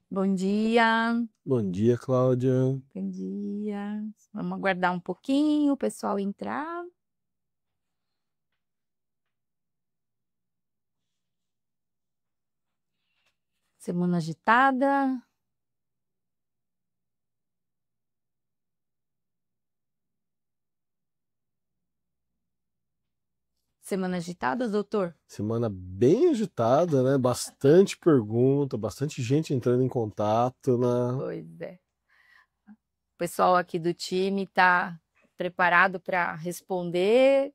Bom dia, Bom dia, Cláudia. bom dia. Vamos aguardar um pouquinho o pessoal entrar. Semana agitada. Semana agitada, doutor? Semana bem agitada, né? Bastante pergunta, bastante gente entrando em contato, né? Pois é. O pessoal aqui do time está preparado para responder.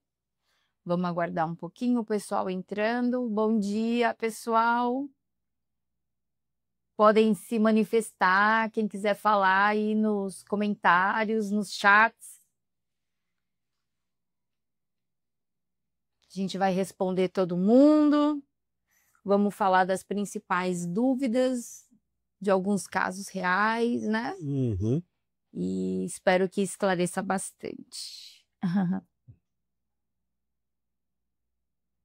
Vamos aguardar um pouquinho o pessoal entrando. Bom dia, pessoal. Podem se manifestar, quem quiser falar aí nos comentários, nos chats. A gente vai responder todo mundo. Vamos falar das principais dúvidas de alguns casos reais, né? Uhum. E espero que esclareça bastante.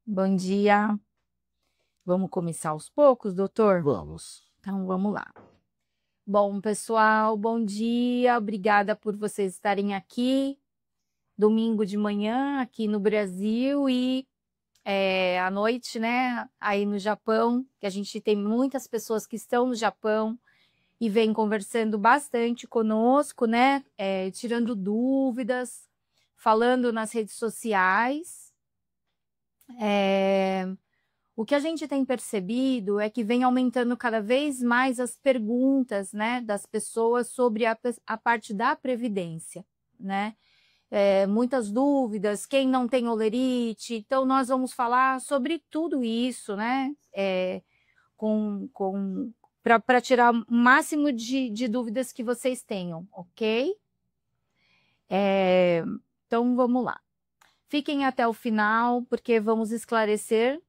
Bom dia. Vamos começar aos poucos, doutor? Vamos. Então vamos lá. Bom, pessoal, bom dia. Obrigada por vocês estarem aqui. Domingo de manhã, aqui no Brasil e à noite, né? Aí no Japão, que a gente tem muitas pessoas que estão no Japão e vem conversando bastante conosco, né? Tirando dúvidas, falando nas redes sociais. O que a gente tem percebido é que vem aumentando cada vez mais as perguntas, né, das pessoas sobre a parte da previdência, né? Muitas dúvidas, quem não tem olerite, então nós vamos falar sobre tudo isso, né? Com para tirar o máximo de dúvidas que vocês tenham, ok? Então vamos lá. Fiquem até o final, porque vamos esclarecer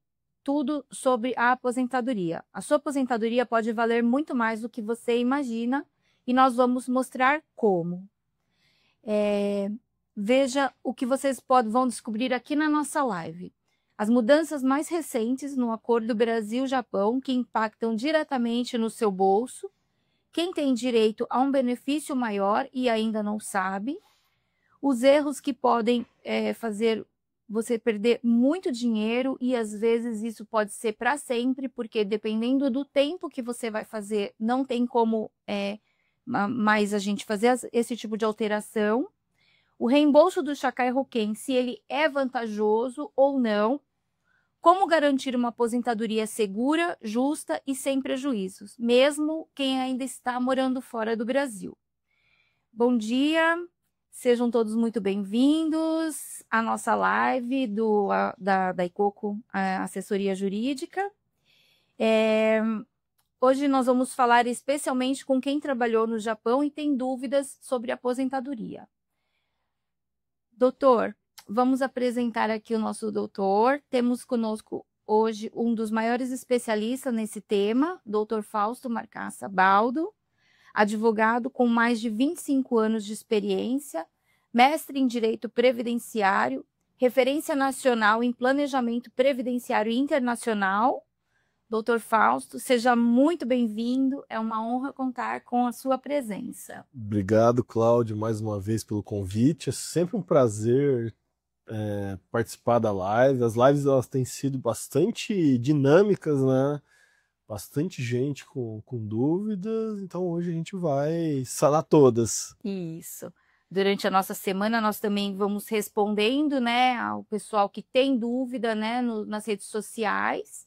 tudo sobre a aposentadoria. A sua aposentadoria pode valer muito mais do que você imagina e nós vamos mostrar como. Veja o que vocês vão descobrir aqui na nossa live. As mudanças mais recentes no Acordo Brasil-Japão que impactam diretamente no seu bolso, quem tem direito a um benefício maior e ainda não sabe, os erros que podem fazer você perder muito dinheiro e às vezes isso pode ser para sempre, porque dependendo do tempo que você vai fazer, não tem como mais a gente fazer esse tipo de alteração. O reembolso do Sakai Hoken, se ele é vantajoso ou não, como garantir uma aposentadoria segura, justa e sem prejuízos, mesmo quem ainda está morando fora do Brasil. Bom dia, sejam todos muito bem-vindos à nossa live da Icoco, a Assessoria Jurídica. Hoje nós vamos falar especialmente com quem trabalhou no Japão e tem dúvidas sobre aposentadoria. Doutor, vamos apresentar aqui o nosso doutor. Temos conosco hoje um dos maiores especialistas nesse tema, doutor Fausto Marcaça Baldo, advogado com mais de 25 anos de experiência, mestre em Direito Previdenciário, referência nacional em Planejamento Previdenciário Internacional. Doutor Fausto, seja muito bem-vindo. É uma honra contar com a sua presença. Obrigado, Cláudio, mais uma vez pelo convite. É sempre um prazer participar da live. As lives elas têm sido bastante dinâmicas, né? Bastante gente com dúvidas, então hoje a gente vai sanar todas. Isso. Durante a nossa semana, nós também vamos respondendo, né, ao pessoal que tem dúvida, né, nas redes sociais.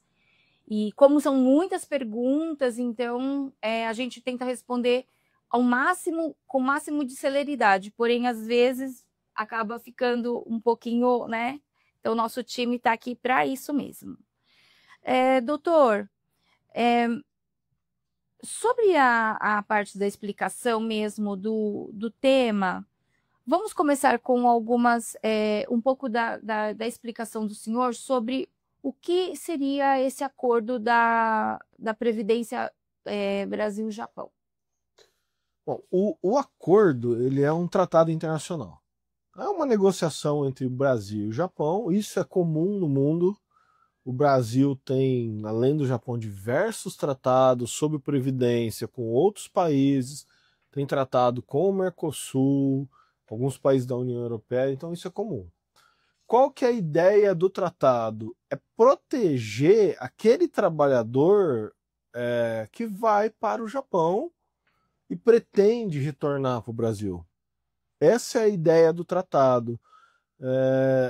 E como são muitas perguntas, então a gente tenta responder ao máximo, com o máximo de celeridade, porém, às vezes, acaba ficando um pouquinho, né? Então, nosso time está aqui para isso mesmo. Doutor, sobre a parte da explicação mesmo do tema, vamos começar com um pouco da explicação do senhor sobre o que seria esse acordo da Previdência Brasil-Japão. Bom, o acordo ele é um tratado internacional. É uma negociação entre o Brasil e o Japão. Isso é comum no mundo. O Brasil tem, além do Japão, diversos tratados sobre previdência com outros países, tem tratado com o Mercosul, alguns países da União Europeia, então isso é comum. Qual que é a ideia do tratado? É proteger aquele trabalhador que vai para o Japão e pretende retornar para o Brasil. Essa é a ideia do tratado.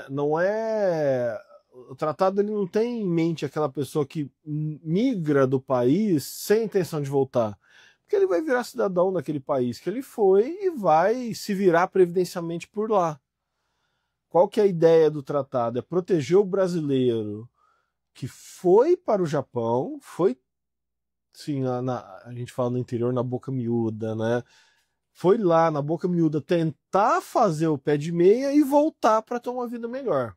Não é... O tratado ele não tem em mente aquela pessoa que migra do país sem intenção de voltar. Porque ele vai virar cidadão daquele país que ele foi e vai se virar previdencialmente por lá. Qual que é a ideia do tratado? É proteger o brasileiro que foi para o Japão, foi, sim, a gente fala no interior, na boca miúda, né? Foi lá na boca miúda tentar fazer o pé de meia e voltar para ter uma vida melhor.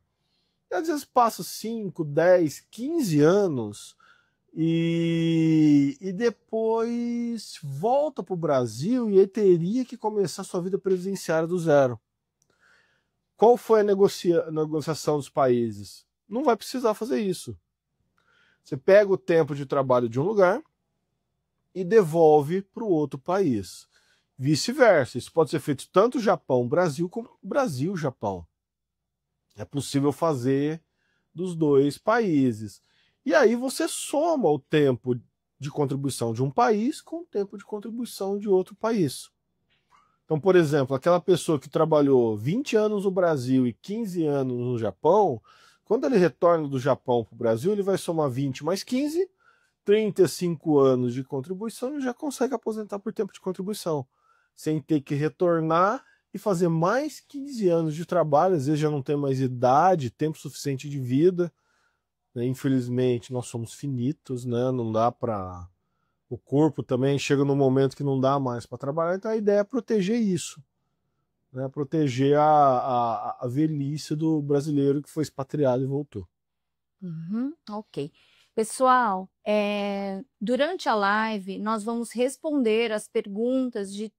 E às vezes passa 5, 10, 15 anos e depois volta para o Brasil e ele teria que começar sua vida previdenciária do zero. Qual foi a negociação dos países? Não vai precisar fazer isso. Você pega o tempo de trabalho de um lugar e devolve para o outro país. Vice-versa. Isso pode ser feito tanto Japão-Brasil como Brasil-Japão. É possível fazer dos dois países. E aí você soma o tempo de contribuição de um país com o tempo de contribuição de outro país. Então, por exemplo, aquela pessoa que trabalhou 20 anos no Brasil e 15 anos no Japão, quando ele retorna do Japão para o Brasil, ele vai somar 20 mais 15, 35 anos de contribuição e já consegue aposentar por tempo de contribuição, sem ter que retornar e fazer mais 15 anos de trabalho. Às vezes já não tem mais idade, tempo suficiente de vida, né? Infelizmente, nós somos finitos, né? Não dá para... O corpo também chega num momento que não dá mais para trabalhar, então a ideia é proteger isso, né? Proteger a velhice do brasileiro que foi expatriado e voltou. Ok. Pessoal, durante a live nós vamos responder as perguntas de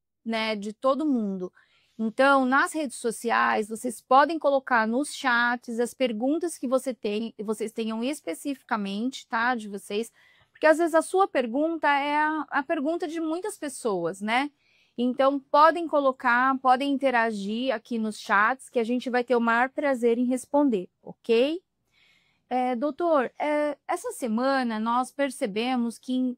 todo mundo. Então, nas redes sociais, vocês podem colocar nos chats as perguntas que vocês tenham especificamente, tá? De vocês, porque às vezes a sua pergunta é a pergunta de muitas pessoas, né? Então, podem colocar, podem interagir aqui nos chats, que a gente vai ter o maior prazer em responder, ok? Doutor, essa semana nós percebemos que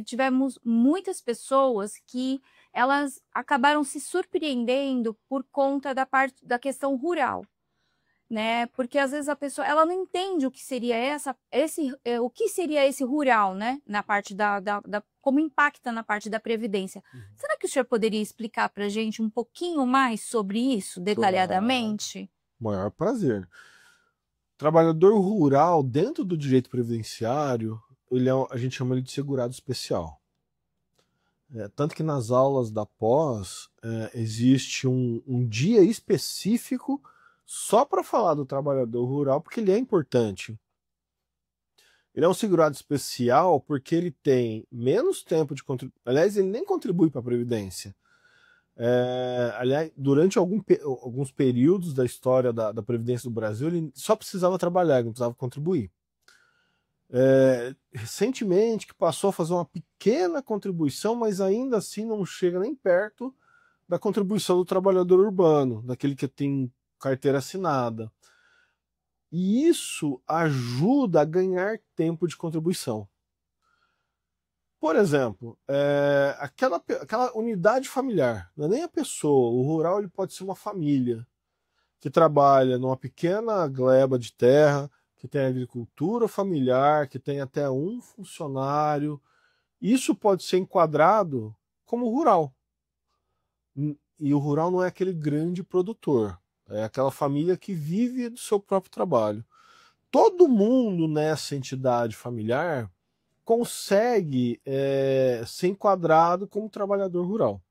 tivemos muitas pessoas que elas acabaram se surpreendendo por conta da questão rural, né? Porque às vezes a pessoa ela não entende o que seria o que seria esse rural, né? Na parte como impacta na parte da previdência. Será que o senhor poderia explicar para a gente um pouquinho mais sobre isso, detalhadamente? Maior prazer. Trabalhador rural, dentro do direito previdenciário, a gente chama ele de segurado especial. Tanto que nas aulas da pós existe um dia específico só para falar do trabalhador rural, porque ele é importante. Ele é um segurado especial porque ele tem menos tempo de contribuição. Aliás, ele nem contribui para a Previdência. Aliás, durante alguns períodos da história da Previdência do Brasil, ele só precisava trabalhar, ele não precisava contribuir. Recentemente, que passou a fazer uma pequena contribuição, mas ainda assim não chega nem perto da contribuição do trabalhador urbano, daquele que tem carteira assinada. E isso ajuda a ganhar tempo de contribuição. Por exemplo, aquela unidade familiar, não é nem a pessoa, o rural ele pode ser uma família que trabalha numa pequena gleba de terra, que tem agricultura familiar, que tem até um funcionário. Isso pode ser enquadrado como rural. E o rural não é aquele grande produtor, é aquela família que vive do seu próprio trabalho. Todo mundo nessa entidade familiar consegue ser enquadrado como trabalhador rural.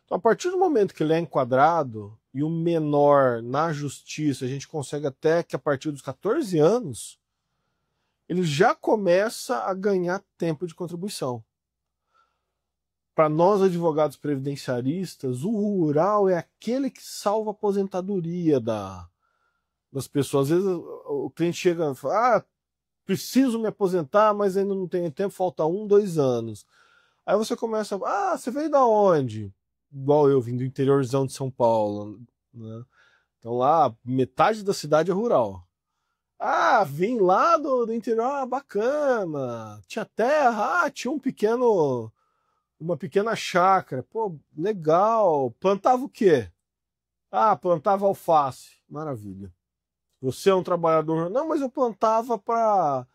Então, a partir do momento que ele é enquadrado, e o menor na justiça, a gente consegue até que a partir dos 14 anos, ele já começa a ganhar tempo de contribuição. Para nós, advogados previdenciaristas, o rural é aquele que salva a aposentadoria das pessoas. Às vezes o cliente chega e fala, preciso me aposentar, mas ainda não tenho tempo, falta 1, 2 anos. Aí você começa, você veio da onde? Igual eu, vim do interiorzão de São Paulo, né? Então lá, metade da cidade é rural. Vim lá do interior, bacana. Tinha terra, tinha uma pequena chácara. Pô, legal. Plantava o quê? Plantava alface. Maravilha. Você é um trabalhador. Não, mas eu plantava para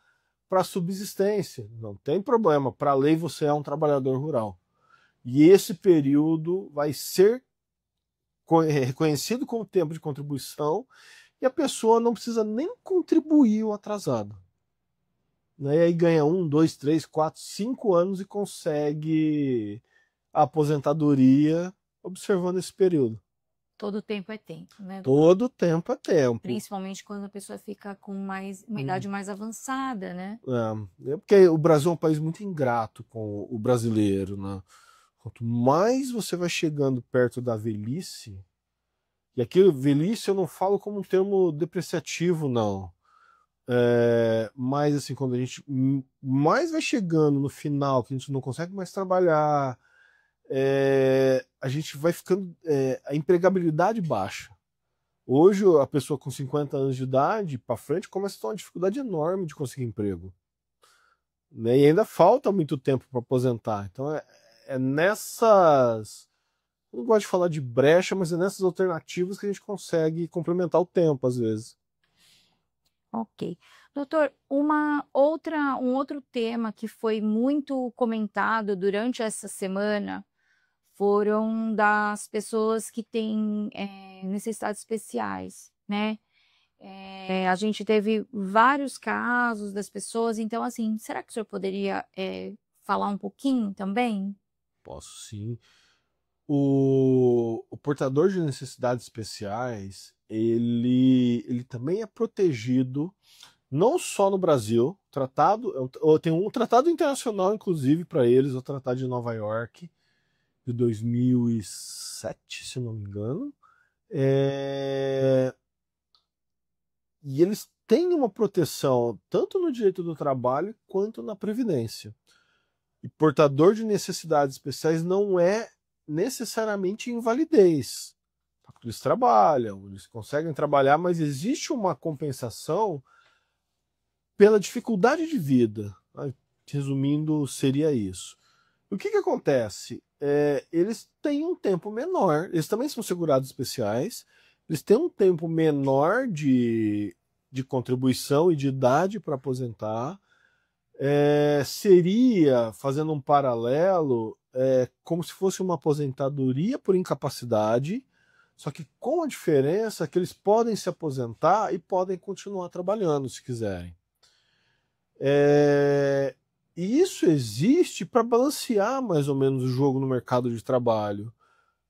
subsistência. Não tem problema. Para a lei, você é um trabalhador rural. E esse período vai ser reconhecido como tempo de contribuição e a pessoa não precisa nem contribuir o atrasado. Né? E aí ganha 1, 2, 3, 4, 5 anos e consegue a aposentadoria observando esse período. Todo tempo é tempo, né? Todo tempo é tempo. Principalmente quando a pessoa fica com uma idade mais avançada, né? Porque o Brasil é um país muito ingrato com o brasileiro, né? Quanto mais você vai chegando perto da velhice, e aqui velhice eu não falo como um termo depreciativo, não. Mas assim, quando a gente mais vai chegando no final, que a gente não consegue mais trabalhar, a gente vai ficando. A empregabilidade baixa. Hoje, a pessoa com 50 anos de idade para frente começa a ter uma dificuldade enorme de conseguir emprego. Né? E ainda falta muito tempo para aposentar. Então, é nessas. Eu não gosto de falar de brecha, mas é nessas alternativas que a gente consegue complementar o tempo, às vezes. Ok. Doutor, um outro tema que foi muito comentado durante essa semana foram das pessoas que têm necessidades especiais, né? A gente teve vários casos das pessoas, então, assim, será que o senhor poderia falar um pouquinho também? Posso sim. O portador de necessidades especiais, ele também é protegido, não só no Brasil, tem um tratado internacional, inclusive, para eles, o Tratado de Nova York, de 2007, se não me engano. E eles têm uma proteção tanto no direito do trabalho quanto na previdência. E portador de necessidades especiais não é necessariamente invalidez. Eles trabalham, eles conseguem trabalhar, mas existe uma compensação pela dificuldade de vida. Resumindo, seria isso. O que acontece? Eles têm um tempo menor, eles também são segurados especiais, eles têm um tempo menor de contribuição e de idade para aposentar. Seria, fazendo um paralelo, como se fosse uma aposentadoria por incapacidade, só que com a diferença que eles podem se aposentar e podem continuar trabalhando se quiserem. E isso existe para balancear mais ou menos o jogo no mercado de trabalho.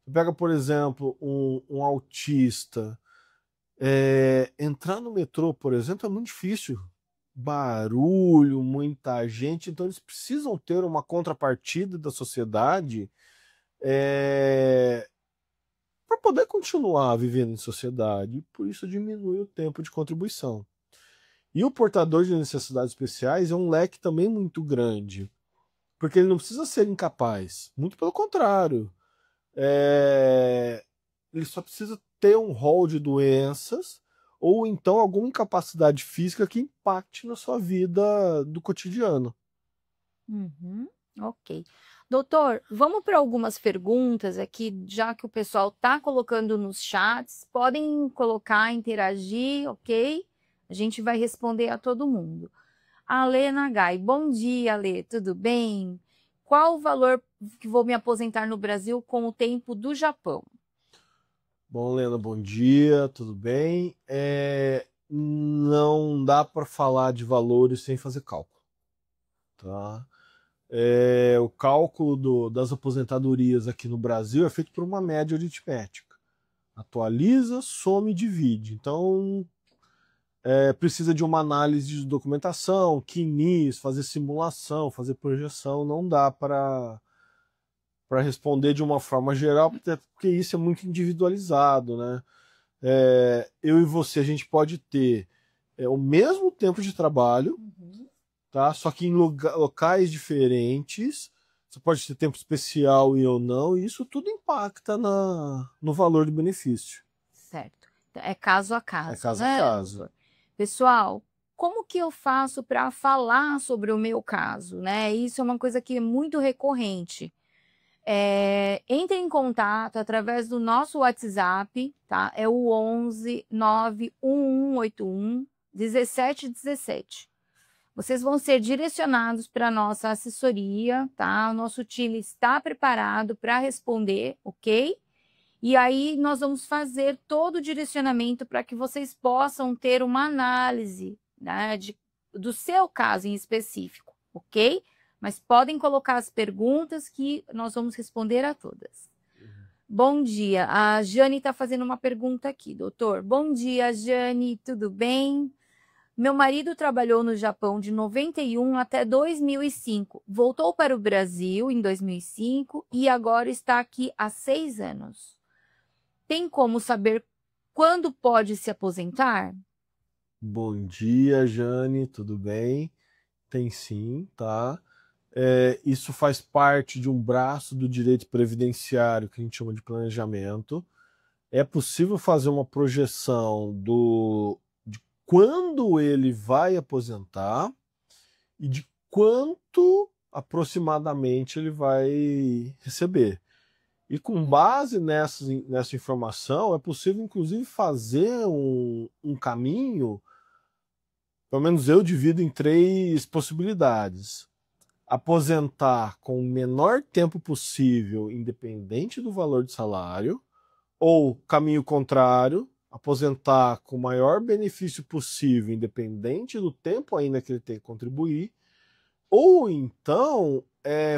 Você pega, por exemplo, um autista. Entrar no metrô, por exemplo, é muito difícil. Barulho, muita gente, então eles precisam ter uma contrapartida da sociedade para poder continuar vivendo em sociedade. E por isso diminui o tempo de contribuição. E o portador de necessidades especiais é um leque também muito grande, porque ele não precisa ser incapaz, muito pelo contrário. Ele só precisa ter um rol de doenças ou então alguma incapacidade física que impacte na sua vida do cotidiano. Uhum, ok. Doutor, vamos para algumas perguntas aqui, já que o pessoal está colocando nos chats. Podem colocar, interagir, ok? A gente vai responder a todo mundo. Ale Nagai, bom dia, Ale, tudo bem? Qual o valor que vou me aposentar no Brasil com o tempo do Japão? Bom, Lena, bom dia, tudo bem? Não dá para falar de valores sem fazer cálculo, tá? O cálculo das aposentadorias aqui no Brasil é feito por uma média aritmética. Atualiza, soma e divide. Então, precisa de uma análise de documentação, QNIS, fazer simulação, fazer projeção. Não dá para responder de uma forma geral, porque isso é muito individualizado, né? Eu e você, a gente pode ter é o mesmo tempo de trabalho, tá? Só que em locais diferentes. Você pode ter tempo especial e ou não, e isso tudo impacta no valor do benefício. Certo. É caso a É caso, caso a né, caso. doutor? Pessoal, como que eu faço para falar sobre o meu caso, né? Isso é uma coisa que é muito recorrente. Entre em contato através do nosso WhatsApp, tá? É o 11 91181 1717. Vocês vão ser direcionados para a nossa assessoria, tá? O nosso time está preparado para responder, ok? E aí nós vamos fazer todo o direcionamento para que vocês possam ter uma análise, né, do seu caso em específico, ok? Mas podem colocar as perguntas que nós vamos responder a todas. Bom dia, a Jane está fazendo uma pergunta aqui, doutor. Bom dia, Jane, tudo bem? Meu marido trabalhou no Japão de 91 até 2005. Voltou para o Brasil em 2005 e agora está aqui há 6 anos. Tem como saber quando pode se aposentar? Bom dia, Jane, tudo bem? Tem sim, tá? Isso faz parte de um braço do direito previdenciário que a gente chama de planejamento. É possível fazer uma projeção de quando ele vai aposentar e de quanto aproximadamente ele vai receber. E com base nessa informação, é possível, inclusive, fazer um caminho, pelo menos eu divido em 3 possibilidades. Aposentar com o menor tempo possível, independente do valor do salário, ou caminho contrário, aposentar com o maior benefício possível, independente do tempo ainda que ele tem que contribuir, ou então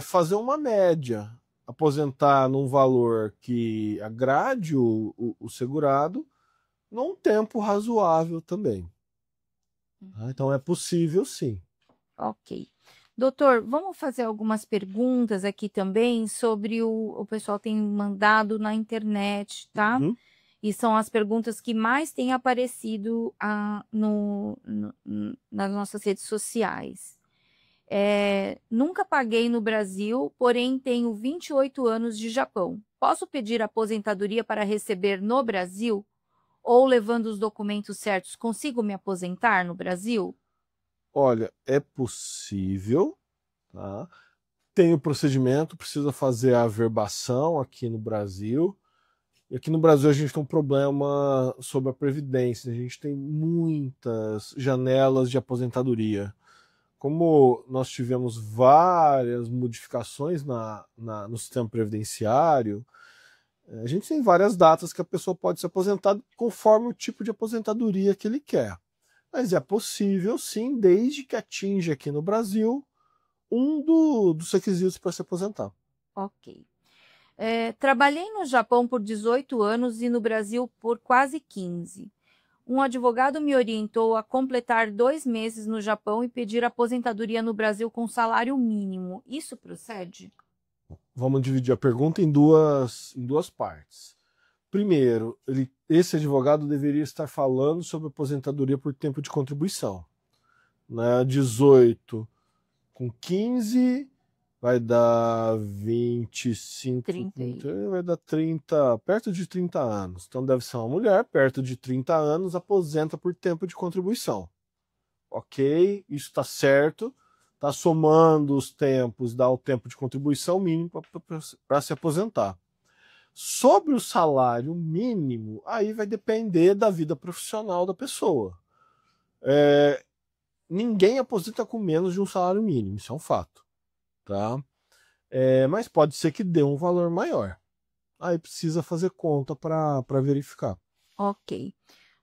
fazer uma média, aposentar num valor que agrade o segurado, num tempo razoável também. Tá? Então é possível sim. Ok. Doutor, vamos fazer algumas perguntas aqui também sobre o pessoal tem mandado na internet, tá? Uhum. E são as perguntas que mais têm aparecido nas nossas redes sociais. Nunca paguei no Brasil, porém tenho 28 anos de Japão. Posso pedir aposentadoria para receber no Brasil? Ou levando os documentos certos, consigo me aposentar no Brasil? Olha, é possível, tá? Tem o procedimento, precisa fazer a averbação aqui no Brasil. E aqui no Brasil a gente tem um problema sobre a Previdência. A gente tem muitas janelas de aposentadoria. Como nós tivemos várias modificações no sistema previdenciário, a gente tem várias datas que a pessoa pode se aposentar conforme o tipo de aposentadoria que ele quer. Mas é possível, sim, desde que atinja aqui no Brasil dos requisitos para se aposentar. Ok. Trabalhei no Japão por 18 anos e no Brasil por quase 15. Um advogado me orientou a completar 2 meses no Japão e pedir aposentadoria no Brasil com salário mínimo. Isso procede? Vamos dividir a pergunta em duas partes. Primeiro, esse advogado deveria estar falando sobre aposentadoria por tempo de contribuição. Né? 18 com 15 vai dar 25, 30. vai dar 30, perto de 30 anos. Então deve ser uma mulher, perto de 30 anos, aposenta por tempo de contribuição. Ok, isso está certo. Está somando os tempos, dá o tempo de contribuição mínimo para se aposentar. Sobre o salário mínimo, aí vai depender da vida profissional da pessoa. Ninguém aposenta com menos de um salário mínimo, isso é um fato. Tá? Mas pode ser que dê um valor maior. Aí precisa fazer conta para verificar. Ok.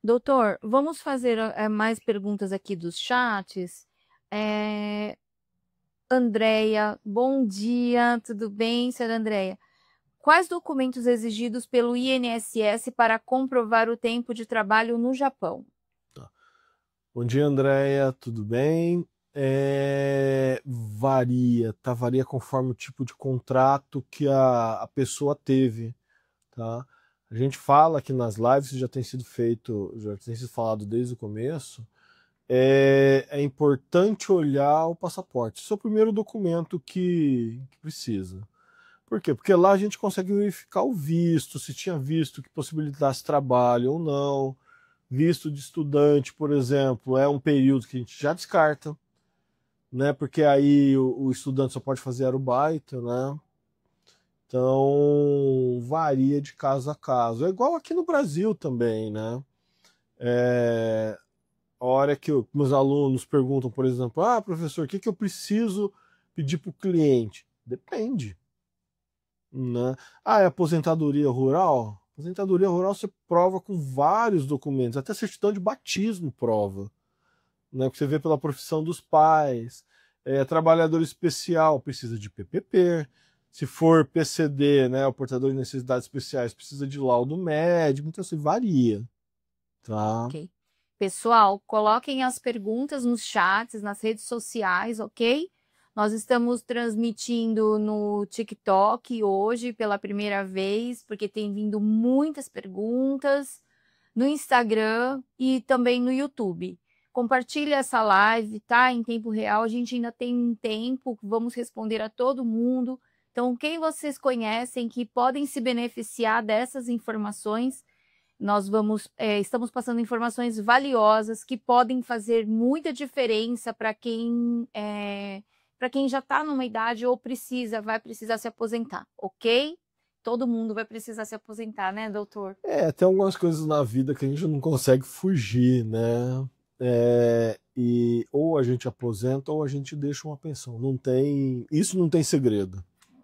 Doutor, vamos fazer mais perguntas aqui dos chats. Andréia, bom dia, tudo bem, senhora Andréia? Quais documentos exigidos pelo INSS para comprovar o tempo de trabalho no Japão? Tá. Bom dia, Andréia, tudo bem? Varia, tá? Varia conforme o tipo de contrato que a pessoa teve, tá? A gente fala aqui nas lives, já tem sido feito, já tem sido falado desde o começo, é importante olhar o passaporte. Esse é o primeiro documento que precisa. Por quê? Porque lá a gente consegue verificar o visto, se tinha visto que possibilitasse trabalho ou não. Visto de estudante, por exemplo, é um período que a gente já descarta, né? Porque aí o estudante só pode fazer arubaita, né? Então varia de caso a caso. É igual aqui no Brasil também, né? A hora que meus alunos perguntam, por exemplo, professor, o que eu preciso pedir para o cliente? Depende, né? É aposentadoria rural? Aposentadoria rural você prova com vários documentos, até certidão de batismo prova, né? Que você vê pela profissão dos pais. Trabalhador especial precisa de PPP. Se for PCD, né, o portador de necessidades especiais, precisa de laudo médico. Então, assim, varia, tá? Ok. Pessoal, coloquem as perguntas nos chats, nas redes sociais, ok? Nós estamos transmitindo no TikTok hoje pela primeira vez, porque tem vindo muitas perguntas no Instagram e também no YouTube. Compartilhe essa live, tá? Em tempo real, a gente ainda tem tempo, vamos responder a todo mundo. Então, quem vocês conhecem que podem se beneficiar dessas informações, nós estamos passando informações valiosas que podem fazer muita diferença para quem já está numa idade ou vai precisar se aposentar, ok? Todo mundo vai precisar se aposentar, né, doutor? Tem algumas coisas na vida que a gente não consegue fugir, né? E ou a gente aposenta ou a gente deixa uma pensão. Isso não tem segredo.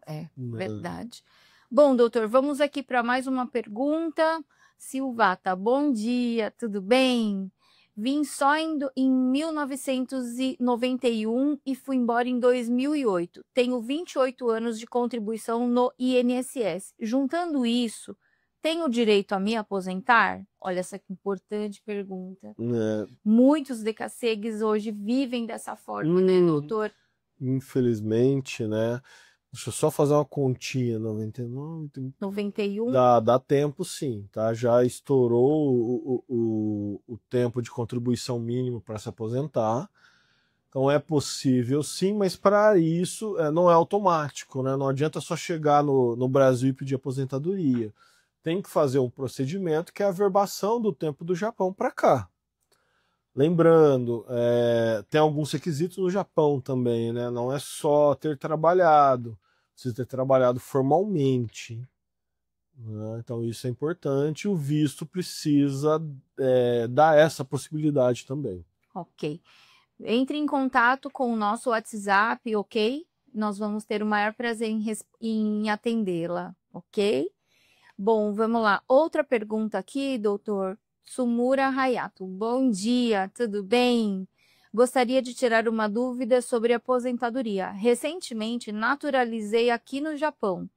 Né? Verdade. Bom, doutor, vamos aqui para mais uma pergunta. Silvata, bom dia, tudo bem? Vim só em 1991 e fui embora em 2008. Tenho 28 anos de contribuição no INSS. Juntando isso, tenho direito a me aposentar? Olha essa que importante pergunta. Muitos decassegues hoje vivem dessa forma, né, doutor? Infelizmente, né? Deixa eu só fazer uma continha, 99, 91? Dá tempo sim, tá? Já estourou o tempo de contribuição mínimo para se aposentar. Então é possível sim, mas para isso não é automático, né? Não adianta só chegar no Brasil e pedir aposentadoria. Tem que fazer um procedimento que é a averbação do tempo do Japão para cá. Lembrando, tem alguns requisitos no Japão também, né? Não é só ter trabalhado, precisa ter trabalhado formalmente, né? Então isso é importante. O visto precisa dar essa possibilidade também. Ok. Entre em contato com o nosso WhatsApp, ok? Nós vamos ter o maior prazer em atendê-la, ok? Bom, vamos lá. Outra pergunta aqui, doutor Sumura Hayato. Bom dia, tudo bem? Gostaria de tirar uma dúvida sobre aposentadoria. Recentemente naturalizei aqui no Japão,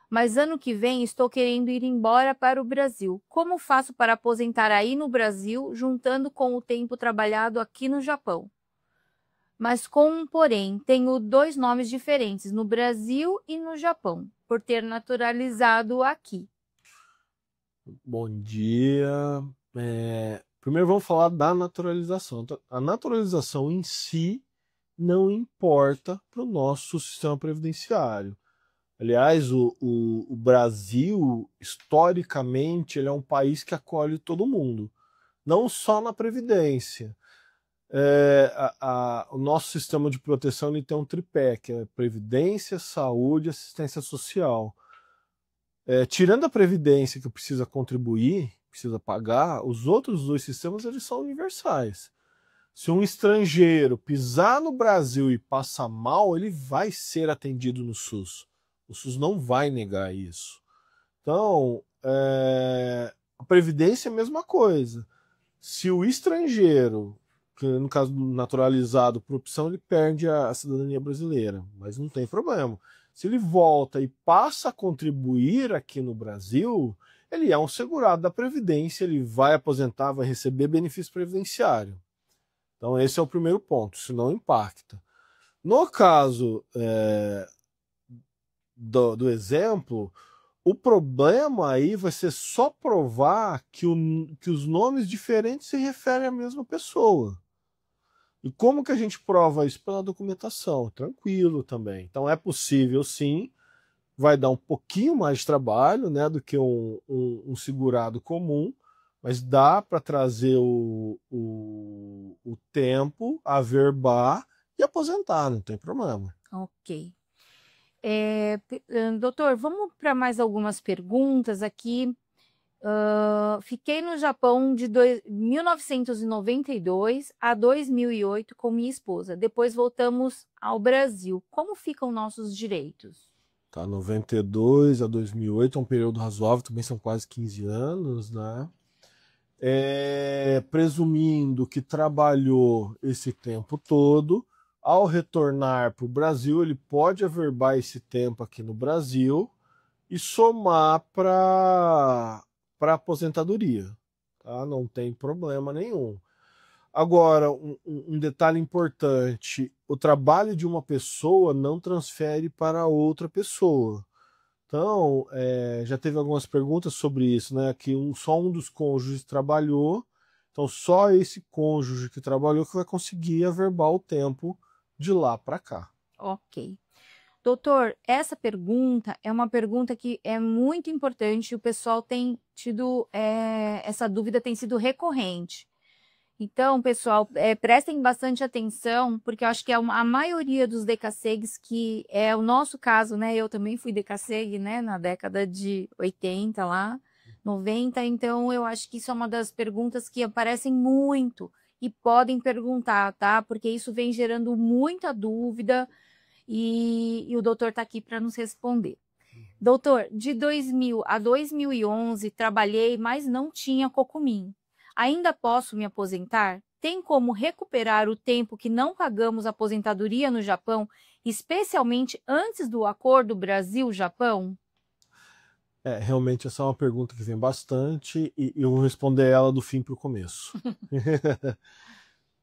mas ano que vem estou querendo ir embora para o Brasil. Como faço para aposentar aí no Brasil, juntando com o tempo trabalhado aqui no Japão? Mas com um porém, tenho 2 nomes diferentes no Brasil e no Japão, por ter naturalizado aqui. Bom dia. Primeiro vamos falar da naturalização. A naturalização em si não importa para o nosso sistema previdenciário. Aliás, o Brasil, historicamente, ele é um país que acolhe todo mundo, não só na Previdência. O nosso sistema de proteção ele tem um tripé, que é Previdência, Saúde e Assistência Social. Tirando a Previdência, que precisa contribuir, precisa pagar, os outros 2 sistemas eles são universais. Se um estrangeiro pisar no Brasil e passar mal, ele vai ser atendido no SUS. O SUS não vai negar isso. Então, a Previdência é a mesma coisa. Se o estrangeiro, que no caso do naturalizado por opção, ele perde a cidadania brasileira, mas não tem problema. Se ele volta e passa a contribuir aqui no Brasil, ele é um segurado da Previdência, ele vai aposentar, vai receber benefício previdenciário. Então esse é o primeiro ponto, isso não impacta. No caso do exemplo, o problema aí vai ser só provar que os nomes diferentes se referem à mesma pessoa. E como que a gente prova isso? Pela documentação, tranquilo também. Então é possível sim, vai dar um pouquinho mais de trabalho, né, do que um segurado comum, mas dá para trazer o tempo, averbar e aposentar, não tem problema. Ok. Doutor, vamos para mais algumas perguntas aqui. Fiquei no Japão de 1992 a 2008 com minha esposa. Depois voltamos ao Brasil. Como ficam nossos direitos? Tá, 92 a 2008 é um período razoável, também são quase 15 anos, né? Presumindo que trabalhou esse tempo todo, ao retornar para o Brasil, ele pode averbar esse tempo aqui no Brasil e somar para aposentadoria, tá? Não tem problema nenhum. Agora, um detalhe importante: o trabalho de uma pessoa não transfere para outra pessoa. Então, já teve algumas perguntas sobre isso, né? Que só um dos cônjuges trabalhou, então só esse cônjuge que trabalhou que vai conseguir averbar o tempo de lá para cá. Ok. Doutor, essa pergunta é uma pergunta que é muito importante. O pessoal tem tido, essa dúvida tem sido recorrente. Então, pessoal, prestem bastante atenção, porque eu acho que a maioria dos decassegues, que é o nosso caso, né? Eu também fui decassegue, né? Na década de 80 lá, 90. Então, eu acho que isso é uma das perguntas que aparecem muito e podem perguntar, tá? Porque isso vem gerando muita dúvida e o doutor está aqui para nos responder. Doutor, de 2000 a 2011 trabalhei, mas não tinha Cocumim. Ainda posso me aposentar? Tem como recuperar o tempo que não pagamos aposentadoria no Japão, especialmente antes do acordo Brasil-Japão? Realmente essa é uma pergunta que vem bastante e eu vou responder ela do fim para o começo.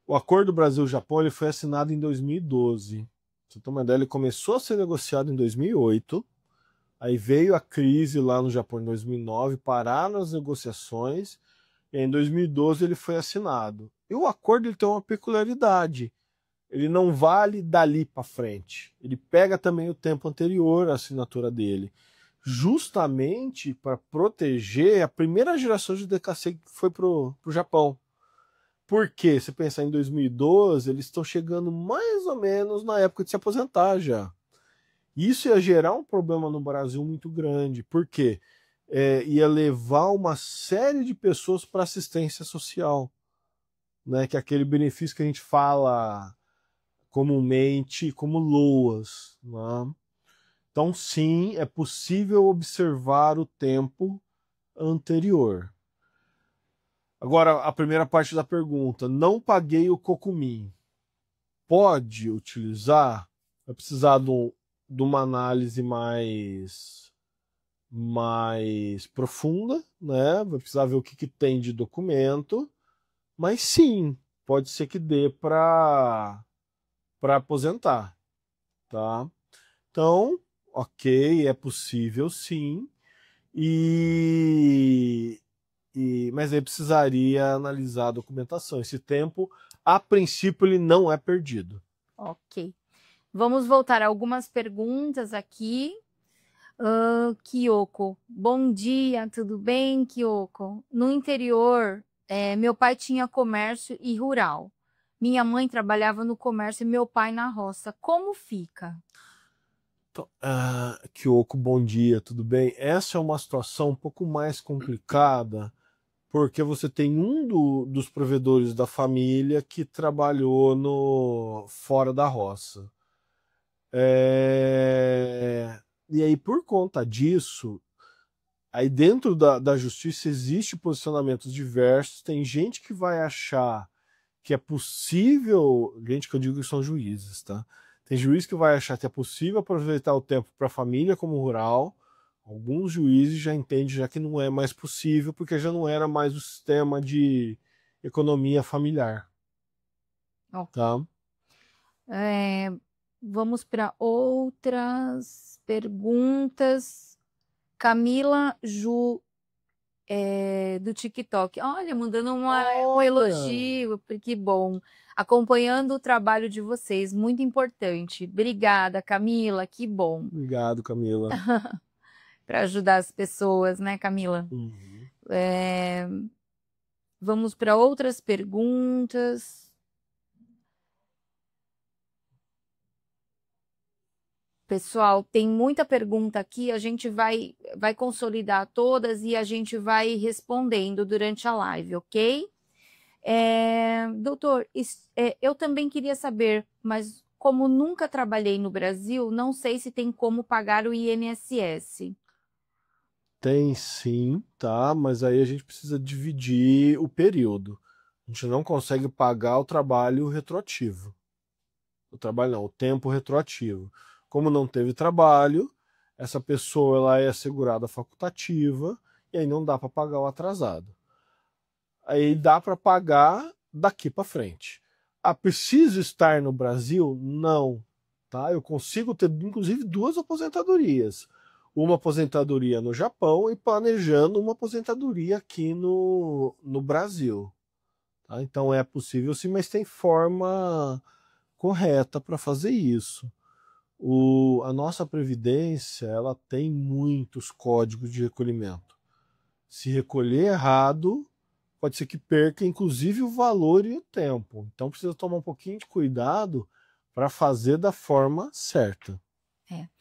O Acordo Brasil-Japão ele foi assinado em 2012. Pra você ter uma ideia, ele começou a ser negociado em 2008. Aí veio a crise lá no Japão em 2009, pararam as negociações, e em 2012 ele foi assinado. E o acordo ele tem uma peculiaridade. Ele não vale dali para frente. Ele pega também o tempo anterior à assinatura dele, justamente para proteger a primeira geração de DKC que foi para o Japão. Porque, se pensar em 2012, eles estão chegando mais ou menos na época de se aposentar já. Isso ia gerar um problema no Brasil muito grande, porque ia levar uma série de pessoas para assistência social, né? Que é aquele benefício que a gente fala comumente como LOAS. Né? Então, sim, é possível observar o tempo anterior. Agora, a primeira parte da pergunta: não paguei o Cocumim. Pode utilizar? Vai precisar de uma análise mais profunda, né? Vai precisar ver o que tem de documento, mas sim, pode ser que dê para aposentar, tá? Então, ok, é possível sim, e, mas aí precisaria analisar a documentação. Esse tempo, a princípio, ele não é perdido. Ok. Vamos voltar a algumas perguntas aqui. Kyoko, bom dia, tudo bem, Kyoko? No interior, meu pai tinha comércio e rural. Minha mãe trabalhava no comércio e meu pai na roça. Como fica? Então, Kyoko, bom dia, tudo bem? Essa é uma situação um pouco mais complicada, porque você tem dos provedores da família que trabalhou no fora da roça. E aí, por conta disso, aí dentro da justiça existe posicionamentos diversos. Tem gente que vai achar que é possível, gente que eu digo que são juízes, tá? Tem juiz que vai achar que é possível aproveitar o tempo para a família como rural. Alguns juízes já entendem já que não é mais possível, porque já não era mais o sistema de economia familiar, Ó, tá? é, vamos para outras perguntas. Camila Ju do TikTok. Olha, mandando um Olha, elogio, que bom. Acompanhando o trabalho de vocês, muito importante. Obrigada, Camila, que bom. obrigado, Camila. Para ajudar as pessoas, né, Camila? Uhum. Vamos para outras perguntas. Pessoal, tem muita pergunta aqui, a gente vai consolidar todas e a gente vai respondendo durante a live, ok? Doutor, eu também queria saber, mas como nunca trabalhei no Brasil, não sei se tem como pagar o INSS. Tem sim, tá? Mas aí a gente precisa dividir o período. A gente não consegue pagar o trabalho retroativo. O trabalho não, o tempo retroativo. Como não teve trabalho, essa pessoa ela é assegurada facultativa e aí não dá para pagar o atrasado. Aí dá para pagar daqui para frente. Ah, preciso estar no Brasil? Não, tá? Eu consigo ter inclusive duas aposentadorias. Uma aposentadoria no Japão e planejando uma aposentadoria aqui no Brasil. Tá? Então é possível sim, mas tem forma correta para fazer isso. A nossa Previdência ela tem muitos códigos de recolhimento. Se recolher errado, pode ser que perca inclusive o valor e o tempo. Então precisa tomar um pouquinho de cuidado para fazer da forma certa.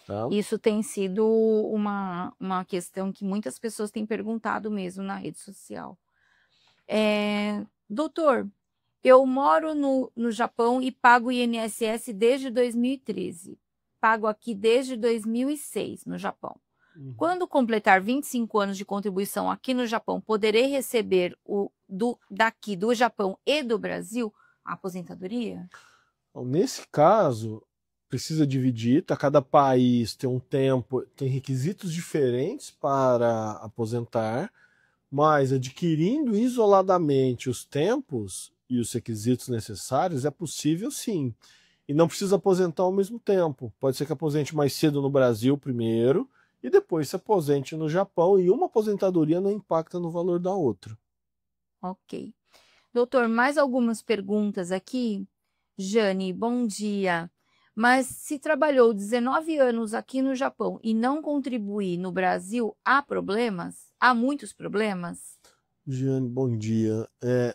Tá? Isso tem sido uma questão que muitas pessoas têm perguntado mesmo na rede social. Doutor, eu moro no Japão e pago INSS desde 2013. Pago aqui desde 2006 no Japão. Quando completar 25 anos de contribuição aqui no Japão, poderei receber daqui do Japão e do Brasil a aposentadoria? Então, nesse caso, precisa dividir, tá? Cada país tem um tempo, tem requisitos diferentes para aposentar, mas adquirindo isoladamente os tempos e os requisitos necessários, é possível sim. E não precisa aposentar ao mesmo tempo. Pode ser que aposente mais cedo no Brasil primeiro e depois se aposente no Japão, e uma aposentadoria não impacta no valor da outra. Ok. Doutor, mais algumas perguntas aqui. Jane, bom dia. Mas se trabalhou 19 anos aqui no Japão e não contribuir no Brasil, há problemas? Há muitos problemas? Giane, bom dia.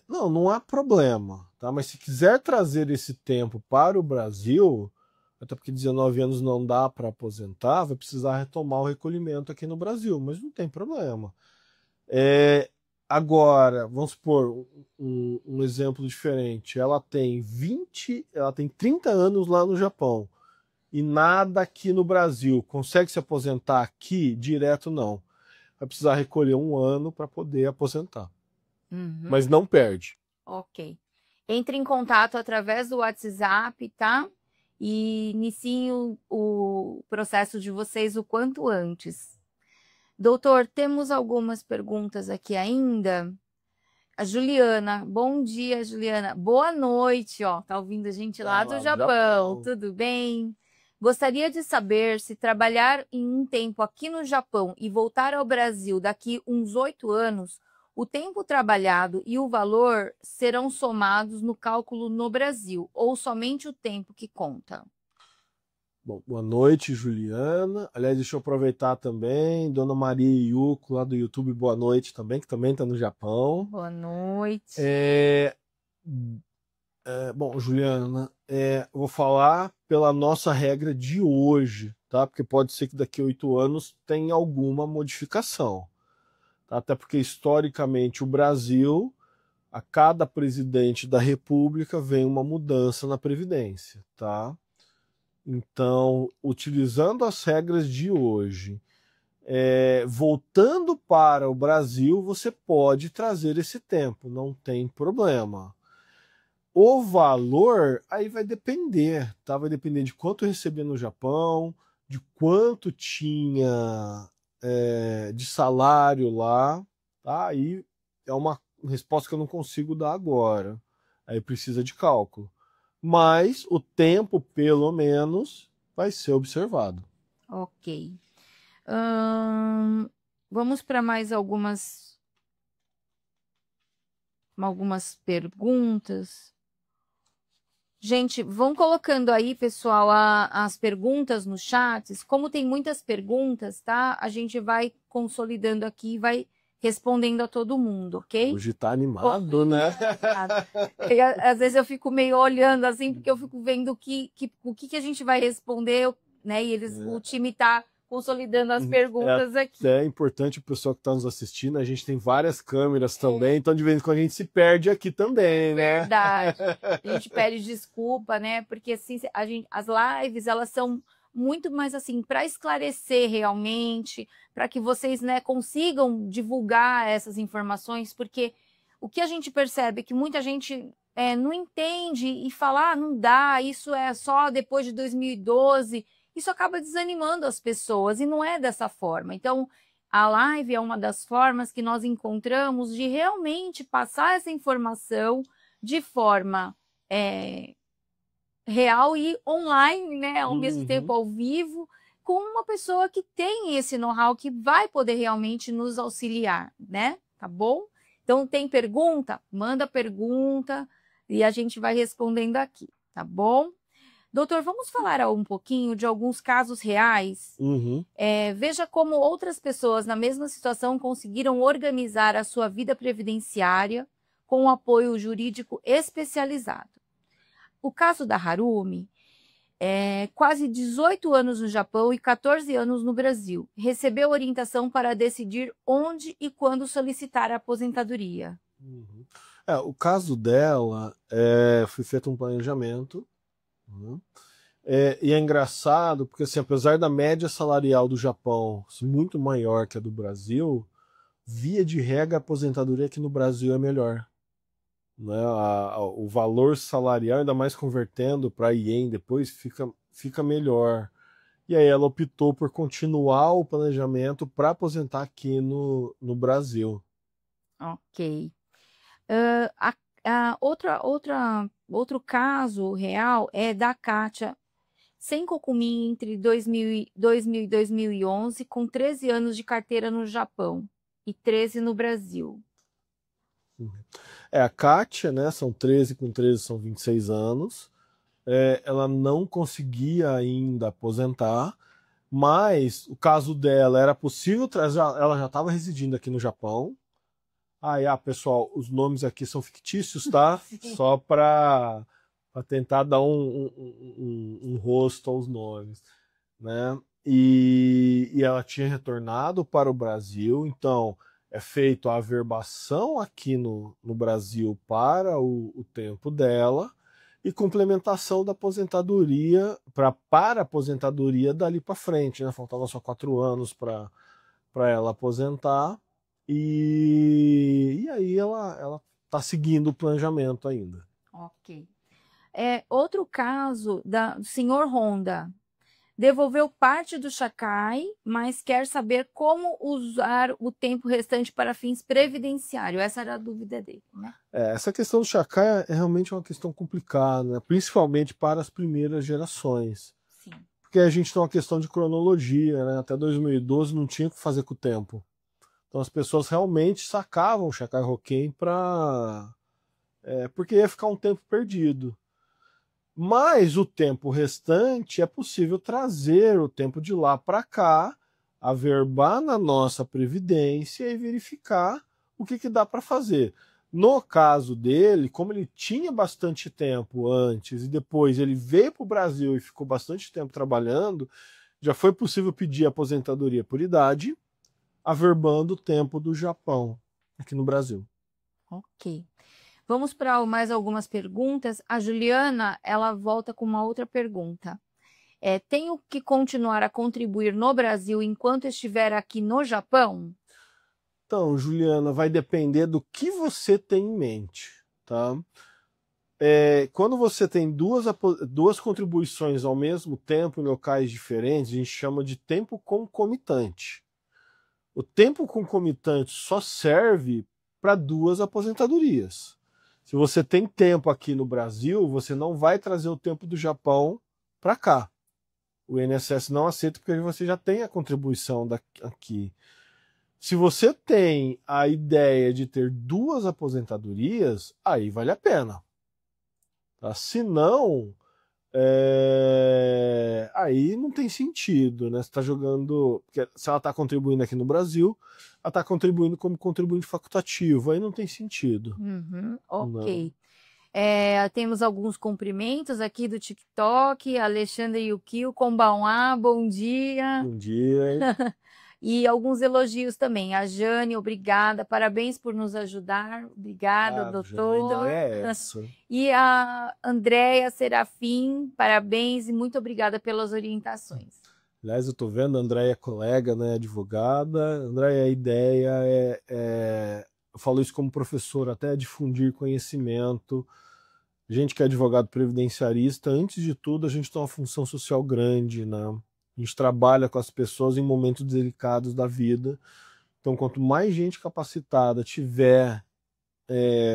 Não, não há problema, tá? Mas se quiser trazer esse tempo para o Brasil, até porque 19 anos não dá para aposentar, vai precisar retomar o recolhimento aqui no Brasil, mas não tem problema. Agora, vamos supor um exemplo diferente. Ela tem 30 anos lá no Japão e nada aqui no Brasil. Consegue se aposentar aqui direto? Não. Vai precisar recolher um ano para poder aposentar. Mas não perde. Ok. Entre em contato através do WhatsApp, tá? E iniciem o processo de vocês o quanto antes. Doutor, temos algumas perguntas aqui ainda. A Juliana, bom dia, Juliana. Boa noite, ó. Tá ouvindo a gente lá do Japão, tudo bem? Gostaria de saber se trabalhar em um tempo aqui no Japão e voltar ao Brasil daqui uns 8 anos, o tempo trabalhado e o valor serão somados no cálculo no Brasil, ou somente o tempo que conta? Bom, boa noite, Juliana. Aliás, deixa eu aproveitar também. Dona Maria Yuko, lá do YouTube, boa noite também, que também está no Japão. Boa noite. Bom, Juliana, eu vou falar pela nossa regra de hoje, tá? Porque pode ser que daqui a 8 anos tenha alguma modificação. Tá? Até porque, historicamente, o Brasil, a cada presidente da República, vem uma mudança na Previdência, tá? Então, utilizando as regras de hoje, voltando para o Brasil, você pode trazer esse tempo, não tem problema. O valor aí vai depender, tá? Vai depender de quanto eu recebia no Japão, de quanto tinha de salário lá, tá? Aí é uma resposta que eu não consigo dar agora. Aí precisa de cálculo. Mas o tempo, pelo menos, vai ser observado. Ok. Vamos para mais algumas algumas perguntas. Gente, vão colocando aí, pessoal, as perguntas nos chats. Como tem muitas perguntas, tá? A gente vai consolidando aqui e vai respondendo a todo mundo, ok? Hoje tá animado, né? Às vezes eu fico meio olhando assim, porque eu fico vendo o que a gente vai responder, né? E o time tá consolidando as perguntas aqui. É importante o pessoal que está nos assistindo, a gente tem várias câmeras também, então de vez em quando a gente se perde aqui também, né? Verdade. A gente pede desculpa, né? Porque assim, as lives, elas são muito mais assim, para esclarecer realmente, para que vocês, né, consigam divulgar essas informações, porque o que a gente percebe é que muita gente não entende e fala, não dá, isso é só depois de 2012, isso acaba desanimando as pessoas, e não é dessa forma. Então, a live é uma das formas que nós encontramos de realmente passar essa informação de forma real e online, né? Ao mesmo tempo ao vivo, com uma pessoa que tem esse know-how, que vai poder realmente nos auxiliar, né? Tá bom? Então, tem pergunta? Manda pergunta e a gente vai respondendo aqui, tá bom? Doutor, vamos falar um pouquinho de alguns casos reais? Veja como outras pessoas na mesma situação conseguiram organizar a sua vida previdenciária com um apoio jurídico especializado. O caso da Harumi quase 18 anos no Japão e 14 anos no Brasil. Recebeu orientação para decidir onde e quando solicitar a aposentadoria. O caso dela foi feito um planejamento, e é engraçado porque, assim, apesar da média salarial do Japão ser muito maior que a do Brasil, via de regra a aposentadoria aqui no Brasil é melhor. Né? O valor salarial, ainda mais convertendo para ien depois, fica melhor. E aí ela optou por continuar o planejamento para aposentar aqui no Brasil. Ok. Outro caso real é da Kátia Senkokumi, entre 2000 e 2011, com 13 anos de carteira no Japão e 13 no Brasil. A Kátia, né, são 13, com 13 são 26 anos. Ela não conseguia ainda aposentar, mas o caso dela era possível trazer, ela já estava residindo aqui no Japão. Pessoal, os nomes aqui são fictícios, tá? Só para tentar dar um rosto aos nomes, né? E ela tinha retornado para o Brasil, então é feita a averbação aqui no Brasil para o tempo dela e complementação da aposentadoria para a aposentadoria dali para frente, né? Faltavam só 4 anos para ela aposentar. E aí ela está seguindo o planejamento ainda. Ok. Outro caso do senhor Honda. Devolveu parte do Chacai, mas quer saber como usar o tempo restante para fins previdenciários. Essa era a dúvida dele, né? Essa questão do Chacai é realmente uma questão complicada, né? Principalmente para as primeiras gerações. Sim. Porque a gente tem uma questão de cronologia, né? Até 2012 não tinha o que fazer com o tempo. Então as pessoas realmente sacavam o Chacai Roquem porque ia ficar um tempo perdido. Mas o tempo restante é possível trazer o tempo de lá para cá, averbar na nossa previdência e verificar o que dá para fazer. No caso dele, como ele tinha bastante tempo antes e depois ele veio para o Brasil e ficou bastante tempo trabalhando, já foi possível pedir aposentadoria por idade, averbando o tempo do Japão aqui no Brasil. Ok. Vamos para mais algumas perguntas. A Juliana, ela volta com uma outra pergunta. Tenho que continuar a contribuir no Brasil enquanto estiver aqui no Japão? Então, Juliana, vai depender do que você tem em mente, tá? Quando você tem duas contribuições ao mesmo tempo em locais diferentes, a gente chama de tempo concomitante. O tempo concomitante só serve para 2 aposentadorias. Se você tem tempo aqui no Brasil, você não vai trazer o tempo do Japão para cá. O INSS não aceita porque você já tem a contribuição aqui. Se você tem a ideia de ter 2 aposentadorias, aí vale a pena. Tá? Se não, aí não tem sentido, né? Você está jogando. Porque se ela está contribuindo aqui no Brasil, ela está contribuindo como contribuinte facultativo, aí não tem sentido. Ok. Temos alguns cumprimentos aqui do TikTok. Alexandre Yukio, Konbanwa, bom dia. Bom dia. E alguns elogios também. A Jane, obrigada, parabéns por nos ajudar. Obrigada, doutor. A ideia é essa. E a Andréia Serafim, parabéns e muito obrigada pelas orientações. Aliás, eu estou vendo, a Andréia é colega, né, advogada. Andréia, a ideia eu falo isso como professor, até difundir conhecimento. Gente que é advogado previdenciarista, antes de tudo, a gente tem uma função social grande, né? A gente trabalha com as pessoas em momentos delicados da vida. Então, quanto mais gente capacitada tiver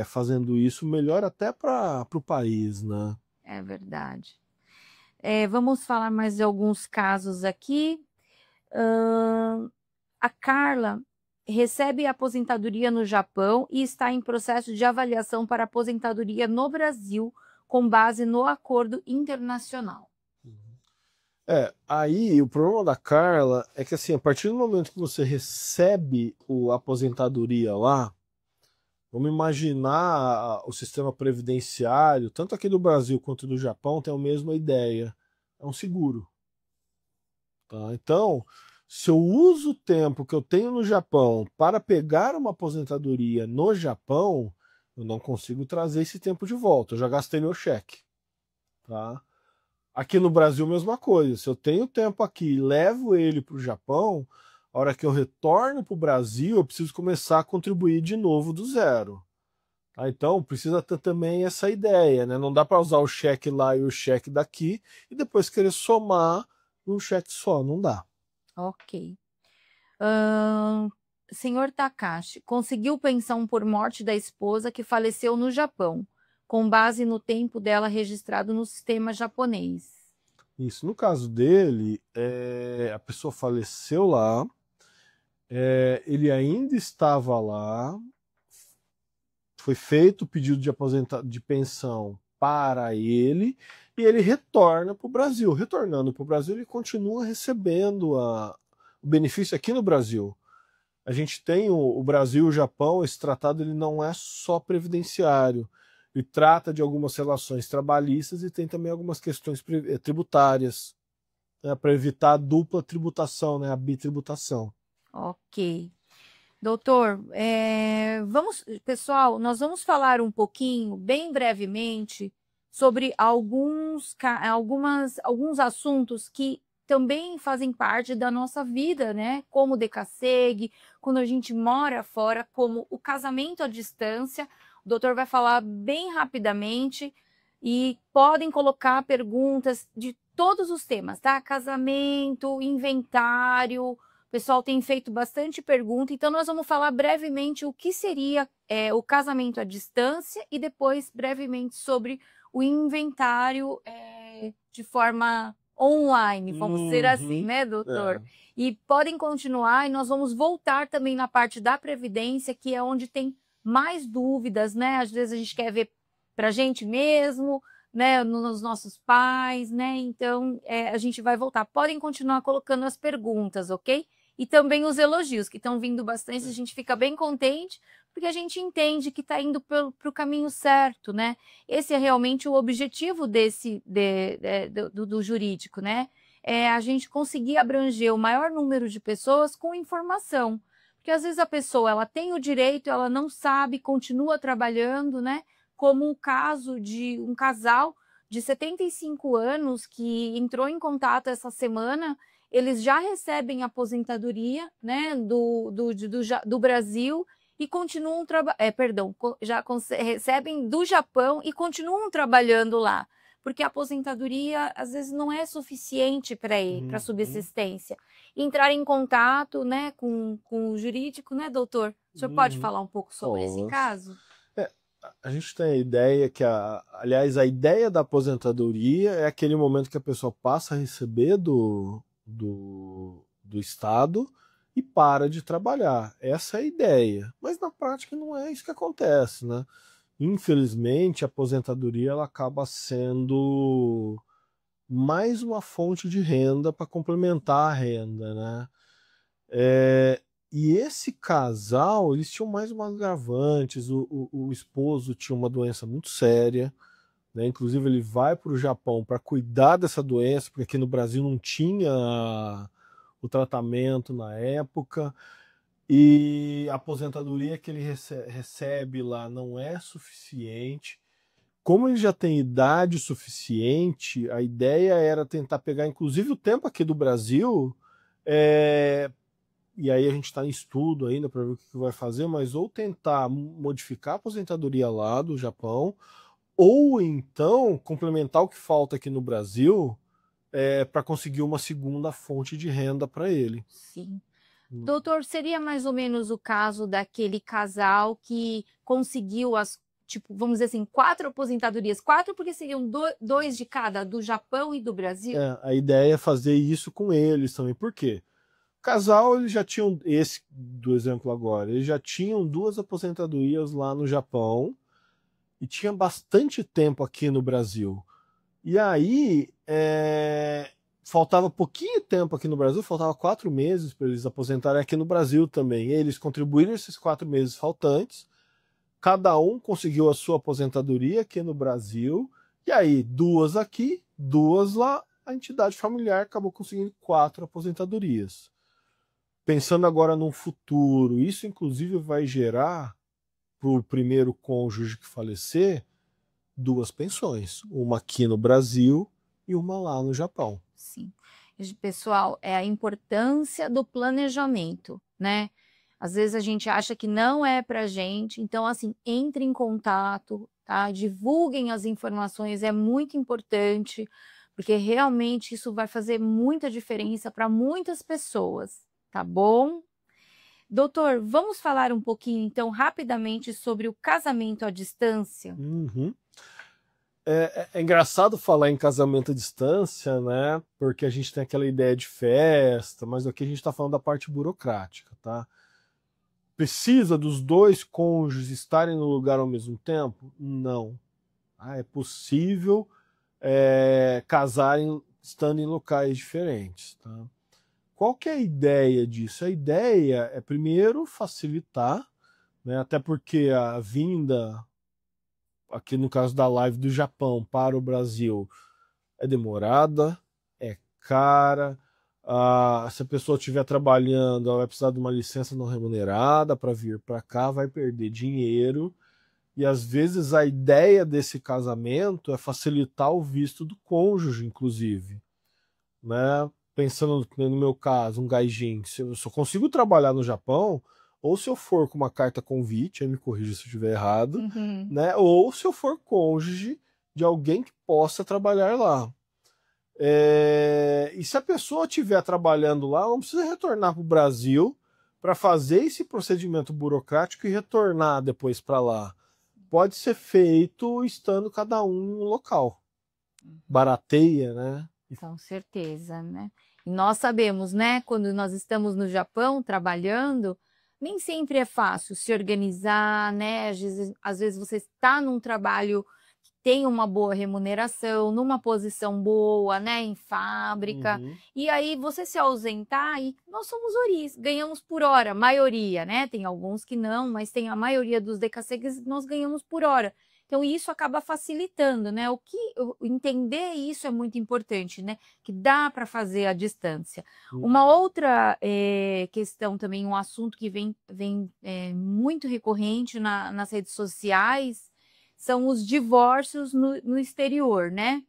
fazendo isso, melhor até para o país, né? É verdade. Vamos falar mais de alguns casos aqui. A Carla recebe aposentadoria no Japão e está em processo de avaliação para aposentadoria no Brasil, com base no acordo internacional. Aí o problema da Carla é que assim, a partir do momento que você recebe a aposentadoria lá, vamos imaginar o sistema previdenciário, tanto aqui do Brasil quanto do Japão, tem a mesma ideia. É um seguro. Tá? Então, se eu uso o tempo que eu tenho no Japão para pegar uma aposentadoria no Japão, eu não consigo trazer esse tempo de volta. Eu já gastei meu cheque. Tá? Aqui no Brasil, mesma coisa. Se eu tenho tempo aqui e levo ele para o Japão, a hora que eu retorno para o Brasil, eu preciso começar a contribuir de novo do zero. Tá? Então, precisa ter também essa ideia, né? Não dá para usar o cheque lá e o cheque daqui e depois querer somar num cheque só. Não dá. Ok. Senhor Takashi, conseguiu pensão por morte da esposa que faleceu no Japão, com base no tempo dela registrado no sistema japonês. Isso. No caso dele, a pessoa faleceu lá, ele ainda estava lá, foi feito o pedido de pensão para ele e ele retorna para o Brasil. Retornando para o Brasil, ele continua recebendo o benefício aqui no Brasil. A gente tem o Brasil e o Japão, esse tratado ele não é só previdenciário. Ele trata de algumas relações trabalhistas e tem também algumas questões tributárias, né, para evitar a dupla tributação, né, a bitributação. Ok. Doutor, pessoal, nós vamos falar um pouquinho, bem brevemente, sobre alguns assuntos que também fazem parte da nossa vida, né? Como o DECASSEG, quando a gente mora fora, como o casamento à distância. O doutor vai falar bem rapidamente e podem colocar perguntas de todos os temas, tá? Casamento, inventário. O pessoal tem feito bastante pergunta, então nós vamos falar brevemente o que seria o casamento à distância e depois brevemente sobre o inventário de forma online, vamos ser assim, né, doutor? E podem continuar e nós vamos voltar também na parte da Previdência, que é onde tem mais dúvidas, né? Às vezes a gente quer ver para a gente mesmo, né, nos nossos pais, né? Então, a gente vai voltar. Podem continuar colocando as perguntas, ok? E também os elogios, que estão vindo bastante, a gente fica bem contente, porque a gente entende que está indo para o caminho certo, né? Esse é realmente o objetivo do jurídico, né? É a gente conseguir abranger o maior número de pessoas com informação. Porque às vezes a pessoa ela tem o direito, ela não sabe, continua trabalhando, né? Como o caso de um casal de 75 anos que entrou em contato essa semana. Eles já recebem aposentadoria, né, do Brasil e continuam recebem do Japão e continuam trabalhando lá, porque a aposentadoria às vezes não é suficiente para ele, para subsistência. Entrar em contato, né, com o jurídico, né, doutor? O senhor pode falar um pouco sobre esse caso? A gente tem a ideia que, aliás, a ideia da aposentadoria é aquele momento que a pessoa passa a receber do Estado e para de trabalhar. Essa é a ideia. Mas na prática não é isso que acontece, né? Infelizmente, a aposentadoria ela acaba sendo mais uma fonte de renda para complementar a renda, né? E esse casal, eles tinham mais umas agravantes. O esposo tinha uma doença muito séria, né? Inclusive, ele vai para o Japão para cuidar dessa doença, porque aqui no Brasil não tinha o tratamento na época. E a aposentadoria que ele recebe lá não é suficiente. Como ele já tem idade suficiente, a ideia era tentar pegar, inclusive, o tempo aqui do Brasil. E aí a gente está em estudo ainda para ver o que vai fazer, mas ou tentar modificar a aposentadoria lá do Japão, ou então complementar o que falta aqui no Brasil para conseguir uma segunda fonte de renda para ele. Sim. Doutor, seria mais ou menos o caso daquele casal que conseguiu as, tipo, vamos dizer assim, 4 aposentadorias, 4 porque seriam 2 de cada, do Japão e do Brasil? A ideia é fazer isso com eles também. Por quê? O casal, eles já tinham, esse do exemplo agora, eles já tinham 2 aposentadorias lá no Japão e tinha bastante tempo aqui no Brasil. E aí, faltava pouquinho tempo aqui no Brasil, faltava 4 meses para eles aposentarem aqui no Brasil também. E eles contribuíram esses 4 meses faltantes, cada um conseguiu a sua aposentadoria aqui no Brasil, e aí 2 aqui, 2 lá, a entidade familiar acabou conseguindo 4 aposentadorias. Pensando agora no futuro, isso inclusive vai gerar para o primeiro cônjuge que falecer 2 pensões, uma aqui no Brasil e uma lá no Japão. Sim. Pessoal, é a importância do planejamento, né? Às vezes a gente acha que não é pra gente, então assim, entre em contato, tá? Divulguem as informações, é muito importante, porque realmente isso vai fazer muita diferença para muitas pessoas, tá bom? Doutor, vamos falar um pouquinho então rapidamente sobre o casamento à distância? Uhum. É engraçado falar em casamento à distância, né? Porque a gente tem aquela ideia de festa, mas aqui a gente está falando da parte burocrática, tá? Precisa dos 2 cônjuges estarem no lugar ao mesmo tempo? Não. É possível casarem estando em locais diferentes, tá? Qual que é a ideia disso? A ideia é, primeiro, facilitar, né? Até porque a vinda, aqui no caso da live do Japão para o Brasil, é demorada, é cara. Se a pessoa estiver trabalhando, ela vai precisar de uma licença não remunerada para vir para cá, vai perder dinheiro. E às vezes a ideia desse casamento é facilitar o visto do cônjuge, inclusive, né? Pensando no meu caso, um gaijin, se eu só consigo trabalhar no Japão, ou se eu for com uma carta convite, aí me corrija se eu estiver errado, né? Ou se eu for cônjuge de alguém que possa trabalhar lá. E se a pessoa estiver trabalhando lá, não precisa retornar para o Brasil para fazer esse procedimento burocrático e retornar depois para lá. Pode ser feito estando cada um em um local. Barateia, né? Com certeza, né? E nós sabemos, né, quando nós estamos no Japão trabalhando, nem sempre é fácil se organizar, né? Às vezes você está num trabalho que tem uma boa remuneração, numa posição boa, né, em fábrica, e aí você se ausentar e nós somos oris, ganhamos por hora, maioria, né? Tem alguns que não, mas tem a maioria dos decassegues nós ganhamos por hora. Então, isso acaba facilitando, né? Entender isso é muito importante, né? Que dá para fazer à distância. Uma outra questão também, um assunto que vem muito recorrente nas redes sociais, são os divórcios no exterior, né?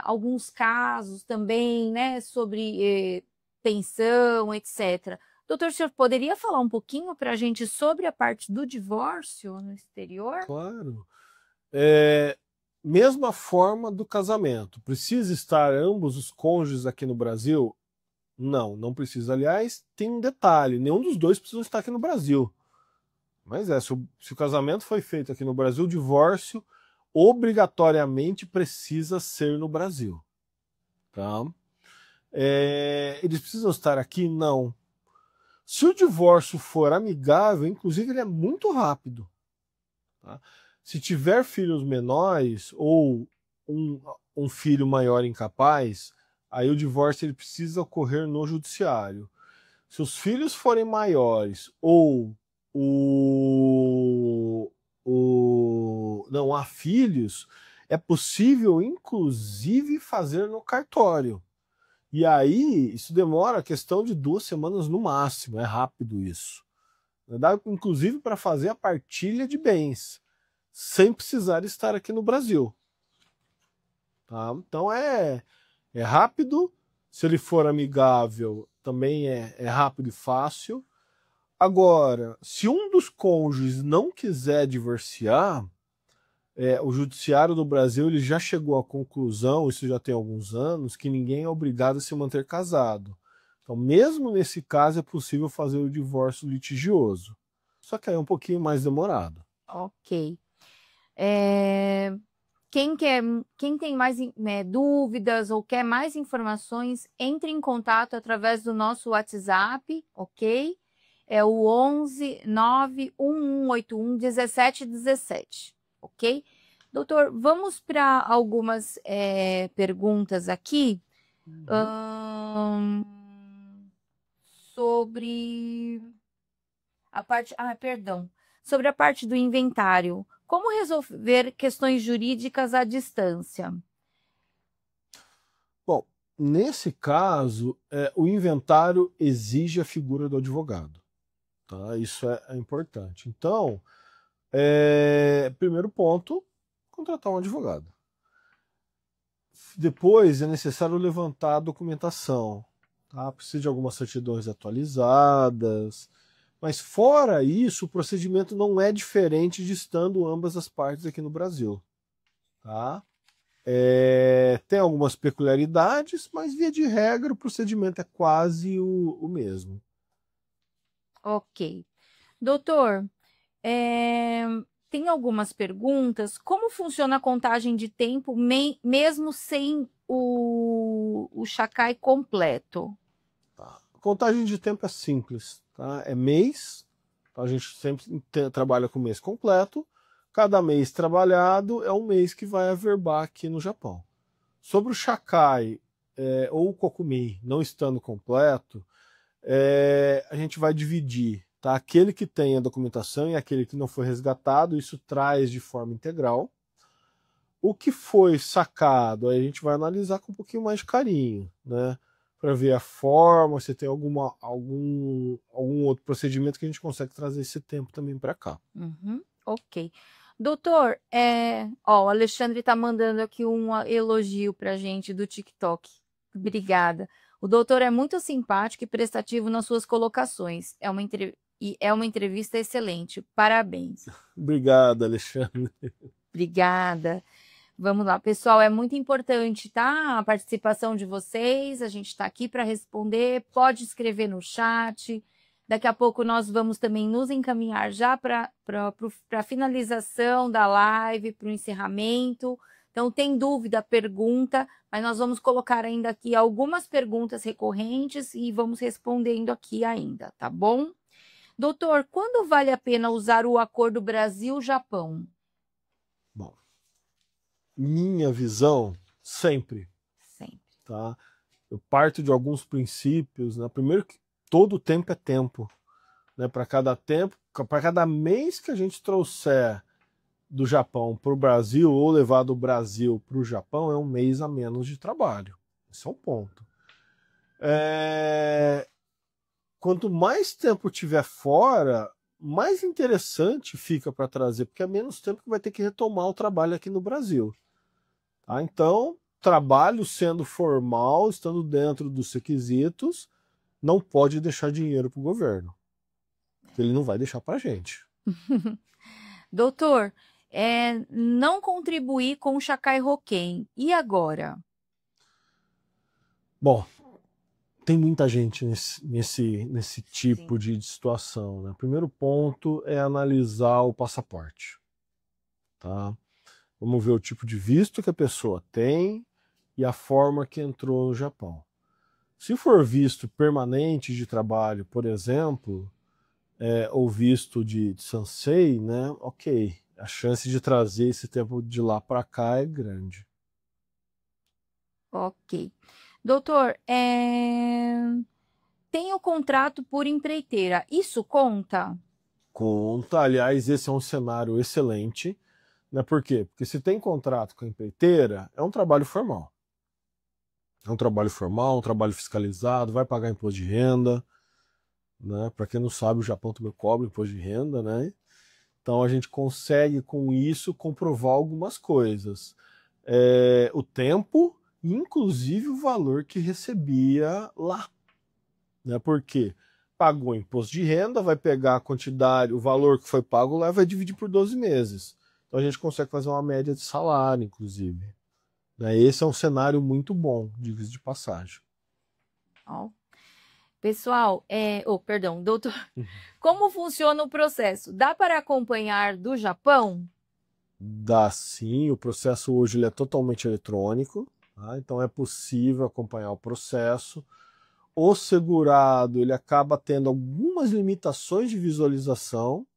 Alguns casos também, né? Sobre pensão, etc. Doutor, o senhor poderia falar um pouquinho para a gente sobre a parte do divórcio no exterior? Claro. Mesma forma do casamento. Precisa estar ambos os cônjuges aqui no Brasil? Não, não precisa. Aliás, tem um detalhe: nenhum dos 2 precisa estar aqui no Brasil. Mas se o casamento foi feito aqui no Brasil, o divórcio obrigatoriamente precisa ser no Brasil. Tá? Eles precisam estar aqui? Não. Se o divórcio for amigável, inclusive ele é muito rápido. Tá? Se tiver filhos menores ou um filho maior incapaz, aí o divórcio ele precisa ocorrer no judiciário. Se os filhos forem maiores ou não há filhos, é possível, inclusive, fazer no cartório. E aí, isso demora a questão de 2 semanas no máximo, é rápido isso. Dá, inclusive, para fazer a partilha de bens, sem precisar estar aqui no Brasil. Tá? Então é rápido, se ele for amigável, também é rápido e fácil. Agora, se um dos cônjuges não quiser divorciar, o judiciário do Brasil ele já chegou à conclusão, isso já tem alguns anos, que ninguém é obrigado a se manter casado. Então, mesmo nesse caso, é possível fazer o divórcio litigioso. Só que aí é um pouquinho mais demorado. Ok. Quem tem mais dúvidas ou quer mais informações, entre em contato através do nosso WhatsApp, ok? É o 11 91181 1717, ok? Doutor, vamos para algumas perguntas aqui sobre a parte... perdão. Sobre a parte do inventário. Como resolver questões jurídicas à distância? Bom, nesse caso, o inventário exige a figura do advogado. Tá? Isso é importante. Então, primeiro ponto, contratar um advogado. Depois é necessário levantar a documentação. Tá? Precisa de algumas certidões atualizadas. Mas fora isso, o procedimento não é diferente de estando ambas as partes aqui no Brasil. Tá? Tem algumas peculiaridades, mas via de regra o procedimento é quase o mesmo. Ok. Doutor, tem algumas perguntas. Como funciona a contagem de tempo mesmo sem o Chacai completo? Tá. A contagem de tempo é simples. Tá? É mês, então a gente sempre trabalha com mês completo. Cada mês trabalhado é um mês que vai averbar aqui no Japão. Sobre o Chacai ou o Kokumei não estando completo, a gente vai dividir. Tá? Aquele que tem a documentação e aquele que não foi resgatado, isso traz de forma integral. O que foi sacado, aí a gente vai analisar com um pouquinho mais de carinho, né? Para ver a forma, se tem algum outro procedimento que a gente consegue trazer esse tempo também para cá. Ok. Doutor, o Alexandre está mandando aqui um elogio para a gente do TikTok. Obrigada. O doutor é muito simpático e prestativo nas suas colocações. É uma entrevista excelente. Parabéns. Obrigado, Alexandre. Obrigada. Vamos lá, pessoal, é muito importante, tá? A participação de vocês, a gente está aqui para responder, pode escrever no chat. Daqui a pouco nós vamos também nos encaminhar já para a finalização da live, para o encerramento. Então, tem dúvida, pergunta, mas nós vamos colocar ainda aqui algumas perguntas recorrentes e vamos respondendo aqui ainda, tá bom? Doutor, quando vale a pena usar o acordo Brasil-Japão? Bom, minha visão, sempre. Sempre. Tá? Eu parto de alguns princípios, né? Primeiro que todo tempo é tempo. Né? Para cada mês que a gente trouxer do Japão para o Brasil ou levar do Brasil para o Japão, é um mês a menos de trabalho. Esse é um ponto. Quanto mais tempo tiver fora, mais interessante fica para trazer, porque é menos tempo que vai ter que retomar o trabalho aqui no Brasil. Tá? Então, trabalho sendo formal, estando dentro dos requisitos, não pode deixar dinheiro para o governo. Ele não vai deixar para a gente. Doutor, não contribuir com o Chacai Roquem. E agora? Bom, tem muita gente nesse tipo de situação. Né? O primeiro ponto é analisar o passaporte. Tá? Vamos ver o tipo de visto que a pessoa tem e a forma que entrou no Japão. Se for visto permanente de trabalho, por exemplo, ou visto de Sansei, né? Ok, a chance de trazer esse tempo de lá para cá é grande. Ok. Doutor, tem o contrato por empreiteira, isso conta? Conta, aliás, esse é um cenário excelente, né? Por quê? Porque se tem contrato com a empreiteira, é um trabalho formal. É um trabalho formal, um trabalho fiscalizado, vai pagar imposto de renda, né? Para quem não sabe, o Japão também cobra imposto de renda, né? Então a gente consegue com isso comprovar algumas coisas. O tempo, inclusive o valor que recebia lá, né? Porque pagou imposto de renda, vai pegar a quantidade, o valor que foi pago lá e vai dividir por 12 meses. Então a gente consegue fazer uma média de salário, inclusive. Né? Esse é um cenário muito bom, diga-se de passagem. Ó. Pessoal, perdão, doutor, como funciona o processo? Dá para acompanhar do Japão? Dá sim, o processo hoje ele é totalmente eletrônico, tá? Então é possível acompanhar o processo. O segurado ele acaba tendo algumas limitações de visualização,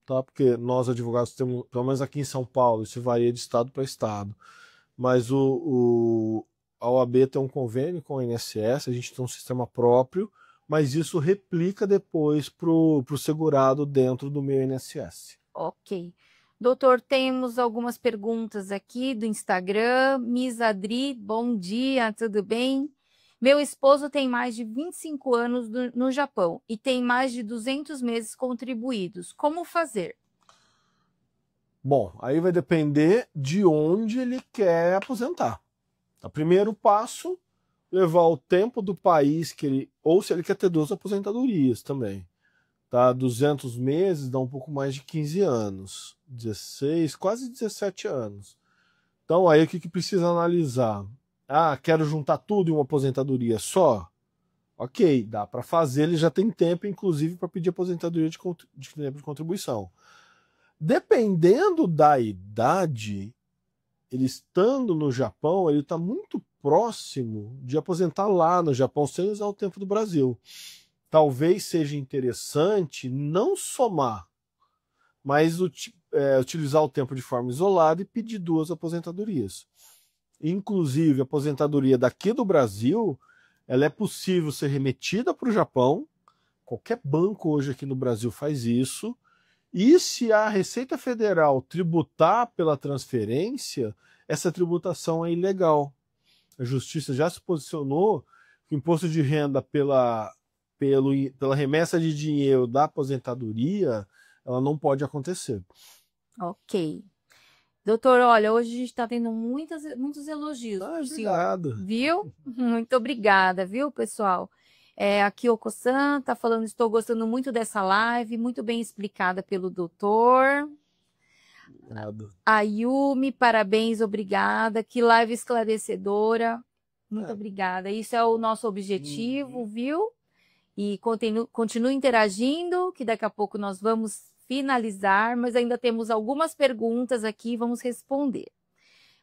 tá? Porque nós advogados temos, pelo menos aqui em São Paulo, isso varia de estado para estado, mas a OAB tem um convênio com o INSS, a gente tem um sistema próprio, mas isso replica depois para o segurado dentro do meu INSS. Ok. Doutor, temos algumas perguntas aqui do Instagram. Miss Adri, bom dia, tudo bem? Meu esposo tem mais de 25 anos no Japão e tem mais de 200 meses contribuídos. Como fazer? Bom, aí vai depender de onde ele quer aposentar. O primeiro passo, levar o tempo do país que ele, ou se ele quer ter duas aposentadorias também. Tá? 200 meses dá um pouco mais de 15 anos, 16, quase 17 anos. Então aí o que precisa analisar? Ah, quero juntar tudo em uma aposentadoria só? Ok, dá para fazer, ele já tem tempo, inclusive, para pedir aposentadoria de tempo de contribuição. Dependendo da idade, ele estando no Japão, ele está muito próximo de aposentar lá no Japão sem usar o tempo do Brasil. Talvez seja interessante não somar, mas utilizar o tempo de forma isolada e pedir duas aposentadorias. Inclusive, a aposentadoria daqui do Brasil, ela é possível ser remetida para o Japão. Qualquer banco hoje aqui no Brasil faz isso. E se a Receita Federal tributar pela transferência, essa tributação é ilegal. A Justiça já se posicionou que o imposto de renda pela remessa de dinheiro da aposentadoria, ela não pode acontecer. Ok. Doutor, olha, hoje a gente está tendo muitos elogios pro senhor, Obrigado. viu? Muito obrigada, viu, pessoal? Aqui o Kosan está falando, estou gostando muito dessa live, muito bem explicada pelo doutor. Obrigado. A Yumi, parabéns, obrigada. Que live esclarecedora. Muito obrigada. Isso é o nosso objetivo, viu? E continue interagindo, que daqui a pouco nós vamos finalizar, mas ainda temos algumas perguntas aqui, vamos responder.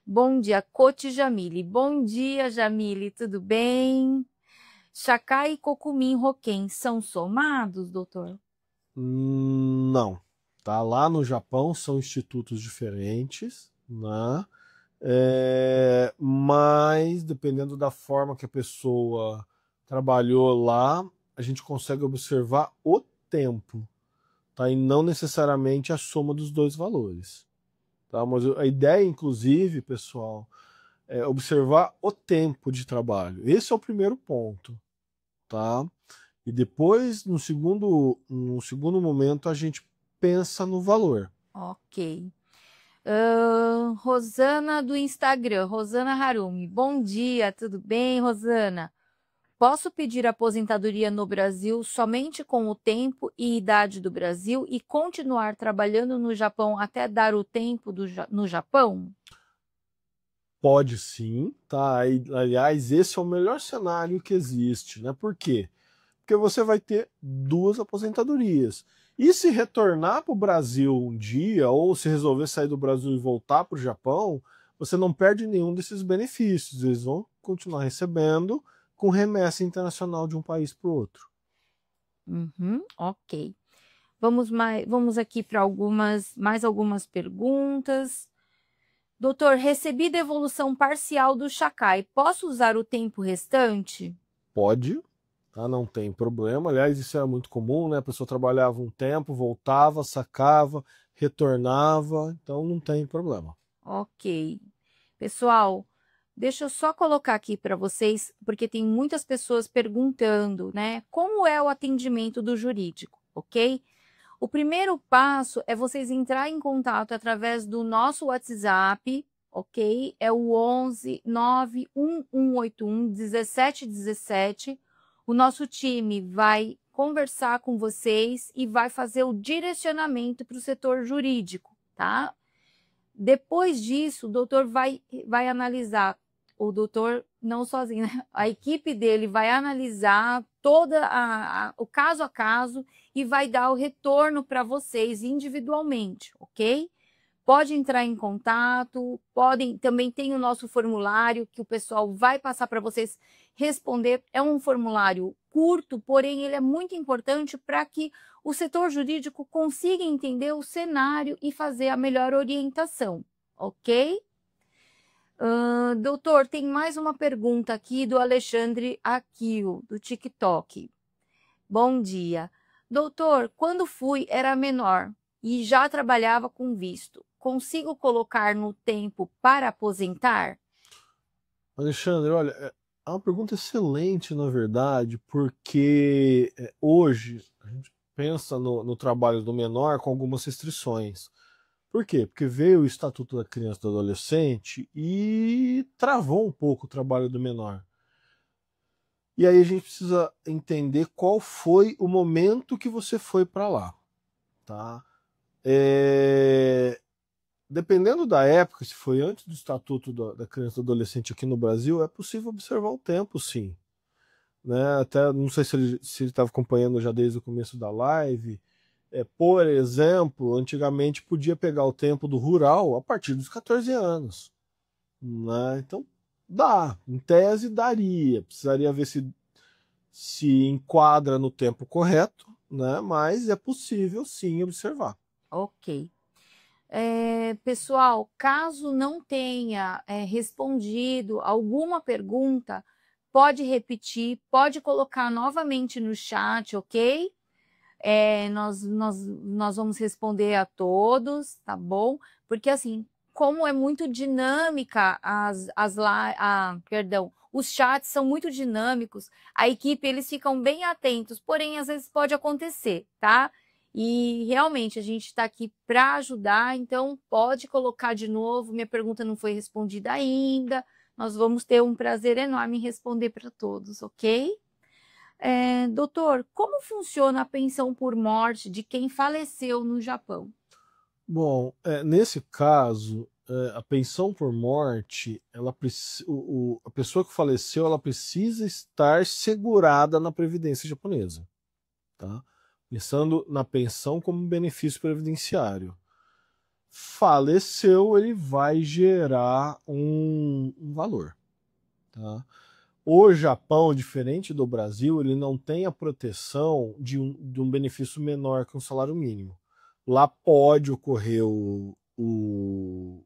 Bom dia, Cote Jamile. Bom dia, Jamile, tudo bem? Chacai e Cocumim Roquem são somados, doutor? Não. Tá? Lá no Japão são institutos diferentes, né? Mas dependendo da forma que a pessoa trabalhou lá, a gente consegue observar o tempo, tá? E não necessariamente a soma dos dois valores. Tá? Mas a ideia, inclusive, pessoal, é observar o tempo de trabalho. Esse é o primeiro ponto. Tá? E depois, no segundo momento, a gente pensa no valor. Ok. Rosana do Instagram, Rosana Harumi. Bom dia, tudo bem, Rosana? Posso pedir aposentadoria no Brasil somente com o tempo e idade do Brasil e continuar trabalhando no Japão até dar o tempo no Japão? Pode sim, tá? Aliás, esse é o melhor cenário que existe, né? Por quê? Porque você vai ter duas aposentadorias. E se retornar para o Brasil um dia, ou se resolver sair do Brasil e voltar para o Japão, você não perde nenhum desses benefícios. Eles vão continuar recebendo com remessa internacional de um país para o outro. Ok. Vamos aqui para mais algumas perguntas. Doutor, recebi devolução parcial do Chacai. Posso usar o tempo restante? Pode, tá? Não tem problema. Aliás, isso era muito comum, né? A pessoa trabalhava um tempo, voltava, sacava, retornava, então não tem problema. Ok. Pessoal, deixa eu só colocar aqui para vocês, porque tem muitas pessoas perguntando, né? Como é o atendimento do jurídico, ok? O primeiro passo é vocês entrar em contato através do nosso WhatsApp, ok? É o 11 91181 1717. O nosso time vai conversar com vocês e vai fazer o direcionamento para o setor jurídico, tá? Depois disso, o doutor vai analisar, o doutor não sozinho, né? A equipe dele vai analisar o caso a caso e vai dar o retorno para vocês individualmente, ok? Pode entrar em contato, também tem o nosso formulário que o pessoal vai passar para vocês responder. É um formulário curto, porém ele é muito importante para que o setor jurídico consiga entender o cenário e fazer a melhor orientação, ok? Doutor, tem mais uma pergunta aqui do Alexandre Aquio, do TikTok. Bom dia. Doutor, quando fui era menor e já trabalhava com visto. Consigo colocar no tempo para aposentar? Alexandre, olha, é uma pergunta excelente, na verdade, porque hoje a gente pensa no trabalho do menor com algumas restrições. Por quê? Porque veio o Estatuto da Criança e do Adolescente e travou um pouco o trabalho do menor. E aí a gente precisa entender qual foi o momento que você foi para lá, tá? Dependendo da época, se foi antes do Estatuto da Criança e do Adolescente aqui no Brasil, é possível observar o tempo, sim. Né? Até não sei se ele estava acompanhando já desde o começo da live. Por exemplo, antigamente podia pegar o tempo do rural a partir dos 14 anos. Né? Então, dá. Em tese, daria. Precisaria ver se enquadra no tempo correto, né? Mas é possível, sim, observar. Ok. Pessoal, caso não tenha respondido alguma pergunta, pode repetir, pode colocar novamente no chat, ok? Nós vamos responder a todos, tá bom? Porque assim, como é muito dinâmica os chats são muito dinâmicos, a equipe eles ficam bem atentos, porém às vezes pode acontecer, tá? E realmente a gente está aqui para ajudar, então pode colocar de novo. Minha pergunta não foi respondida ainda. Nós vamos ter um prazer enorme em responder para todos, ok? Doutor, como funciona a pensão por morte de quem faleceu no Japão? Bom, nesse caso, a pensão por morte, a pessoa que faleceu, ela precisa estar segurada na previdência japonesa, tá? Pensando na pensão como benefício previdenciário. Faleceu, ele vai gerar um valor, tá? O Japão, diferente do Brasil, ele não tem a proteção de um benefício menor que um salário mínimo. Lá pode ocorrer que o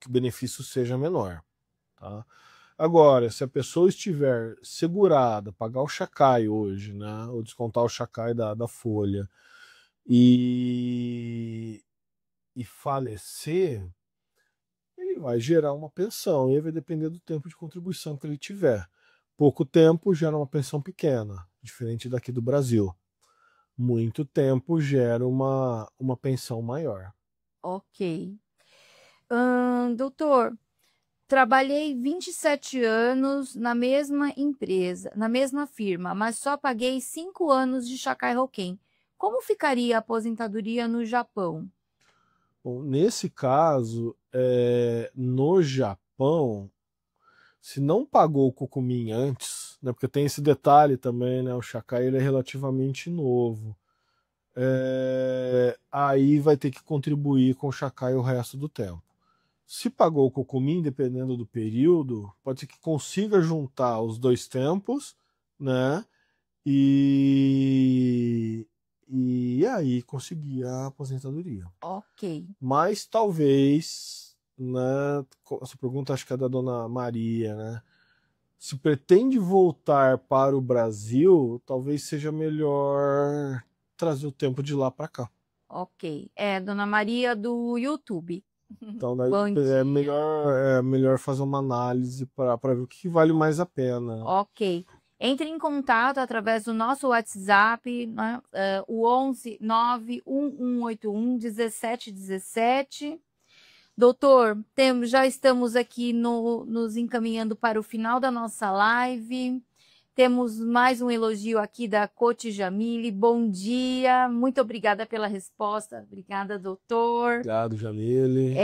benefício seja menor. Tá? Agora, se a pessoa estiver segurada, pagar o chacai hoje, né, ou descontar o chacai da folha, e falecer, ele vai gerar uma pensão, e aí vai depender do tempo de contribuição que ele tiver. Pouco tempo gera uma pensão pequena, diferente daqui do Brasil. Muito tempo gera uma pensão maior. Ok. Doutor, trabalhei 27 anos na mesma empresa, na mesma firma, mas só paguei 5 anos de Shakai Hoken. Como ficaria a aposentadoria no Japão? Bom, nesse caso, no Japão, se não pagou o Kokumin antes, né, porque tem esse detalhe também, né, o Shakai ele é relativamente novo, aí vai ter que contribuir com o Shakai o resto do tempo. Se pagou o Cocomin, dependendo do período, pode ser que consiga juntar os dois tempos, né? E, e aí conseguir a aposentadoria. Ok. Mas talvez, né? Essa pergunta acho que é da dona Maria, né? Se pretende voltar para o Brasil, talvez seja melhor trazer o tempo de lá para cá. Ok. É, Dona Maria do YouTube. Então, né, Bom dia. é melhor fazer uma análise para ver o que vale mais a pena. Ok. Entre em contato através do nosso WhatsApp, né? O 11 91181 1717. Doutor, já estamos aqui nos encaminhando para o final da nossa live. Temos mais um elogio aqui da Coach Jamile. Bom dia, muito obrigada pela resposta. Obrigada, doutor. Obrigado, Jamile.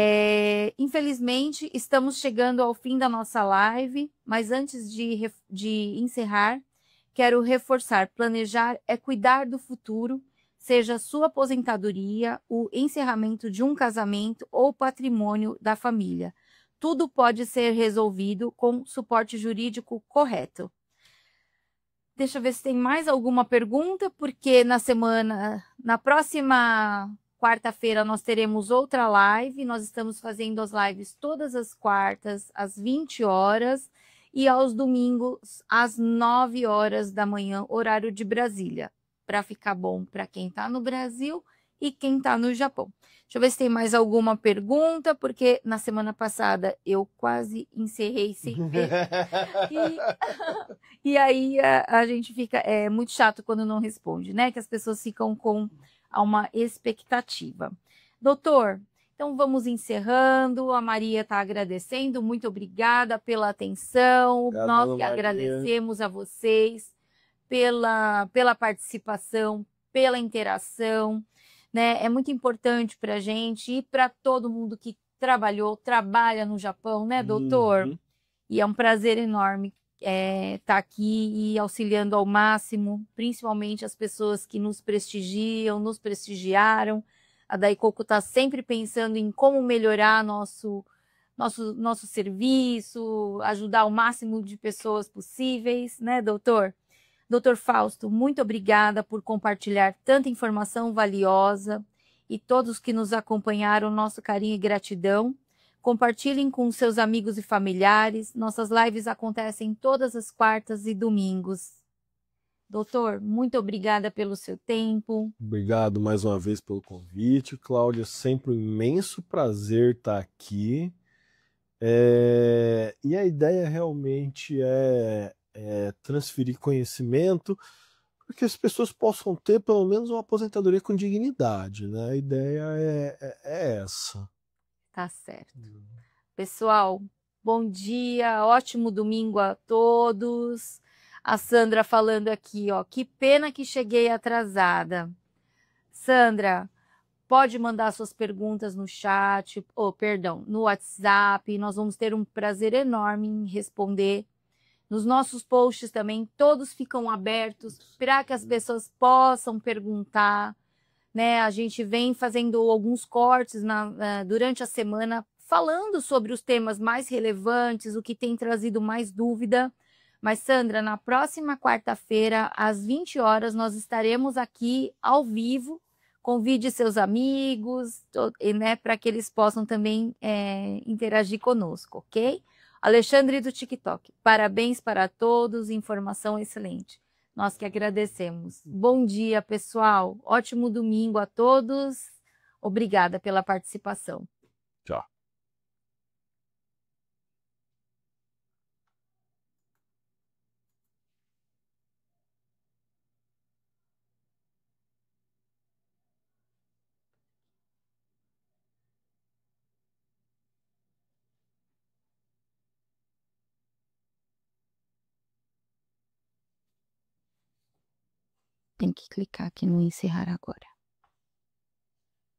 Infelizmente, estamos chegando ao fim da nossa live, mas antes de encerrar, quero reforçar: planejar é cuidar do futuro, seja sua aposentadoria, o encerramento de um casamento ou patrimônio da família. Tudo pode ser resolvido com suporte jurídico correto. Deixa eu ver se tem mais alguma pergunta, porque na próxima quarta-feira nós teremos outra live. Nós estamos fazendo as lives todas as quartas, às 20 horas, e aos domingos, às 9 horas da manhã, horário de Brasília, para ficar bom para quem está no Brasil e quem está no Japão. Deixa eu ver se tem mais alguma pergunta, porque na semana passada eu quase encerrei sem ver. E aí a gente fica, é muito chato quando não responde, né? Que as pessoas ficam com uma expectativa. Doutor, então vamos encerrando. A Maria está agradecendo. Muito obrigada pela atenção. Obrigado, Nós dona que Maria. agradecemos a vocês pela participação, pela interação, né? É muito importante para a gente e para todo mundo que trabalha no Japão, né, doutor? Uhum. E é um prazer enorme estar aqui e auxiliando ao máximo, principalmente as pessoas que nos prestigiam, nos prestigiaram. A Daikoku está sempre pensando em como melhorar nosso serviço, ajudar o máximo de pessoas possíveis, né, doutor? Doutor Fausto, muito obrigada por compartilhar tanta informação valiosa e todos que nos acompanharam, nosso carinho e gratidão. Compartilhem com seus amigos e familiares. Nossas lives acontecem todas as quartas e domingos. Doutor, muito obrigada pelo seu tempo. Obrigado mais uma vez pelo convite, Cláudia. Sempre um imenso prazer estar aqui. E a ideia realmente é transferir conhecimento para que as pessoas possam ter pelo menos uma aposentadoria com dignidade, né? A ideia é essa. Tá certo. Pessoal, bom dia, ótimo domingo a todos. A Sandra falando aqui, ó, que pena que cheguei atrasada. Sandra, pode mandar suas perguntas no chat, perdão, no WhatsApp. Nós vamos ter um prazer enorme em responder. Nos nossos posts também, todos ficam abertos para que as pessoas possam perguntar, né? A gente vem fazendo alguns cortes durante a semana, falando sobre os temas mais relevantes, o que tem trazido mais dúvida. Mas, Sandra, na próxima quarta-feira, às 20 horas, nós estaremos aqui ao vivo. Convide seus amigos, né, para que eles possam também interagir conosco, ok? Alexandre do TikTok, parabéns para todos, informação excelente. Nós que agradecemos. Bom dia, pessoal. Ótimo domingo a todos. Obrigada pela participação. Tchau. Tem que clicar aqui no encerrar agora.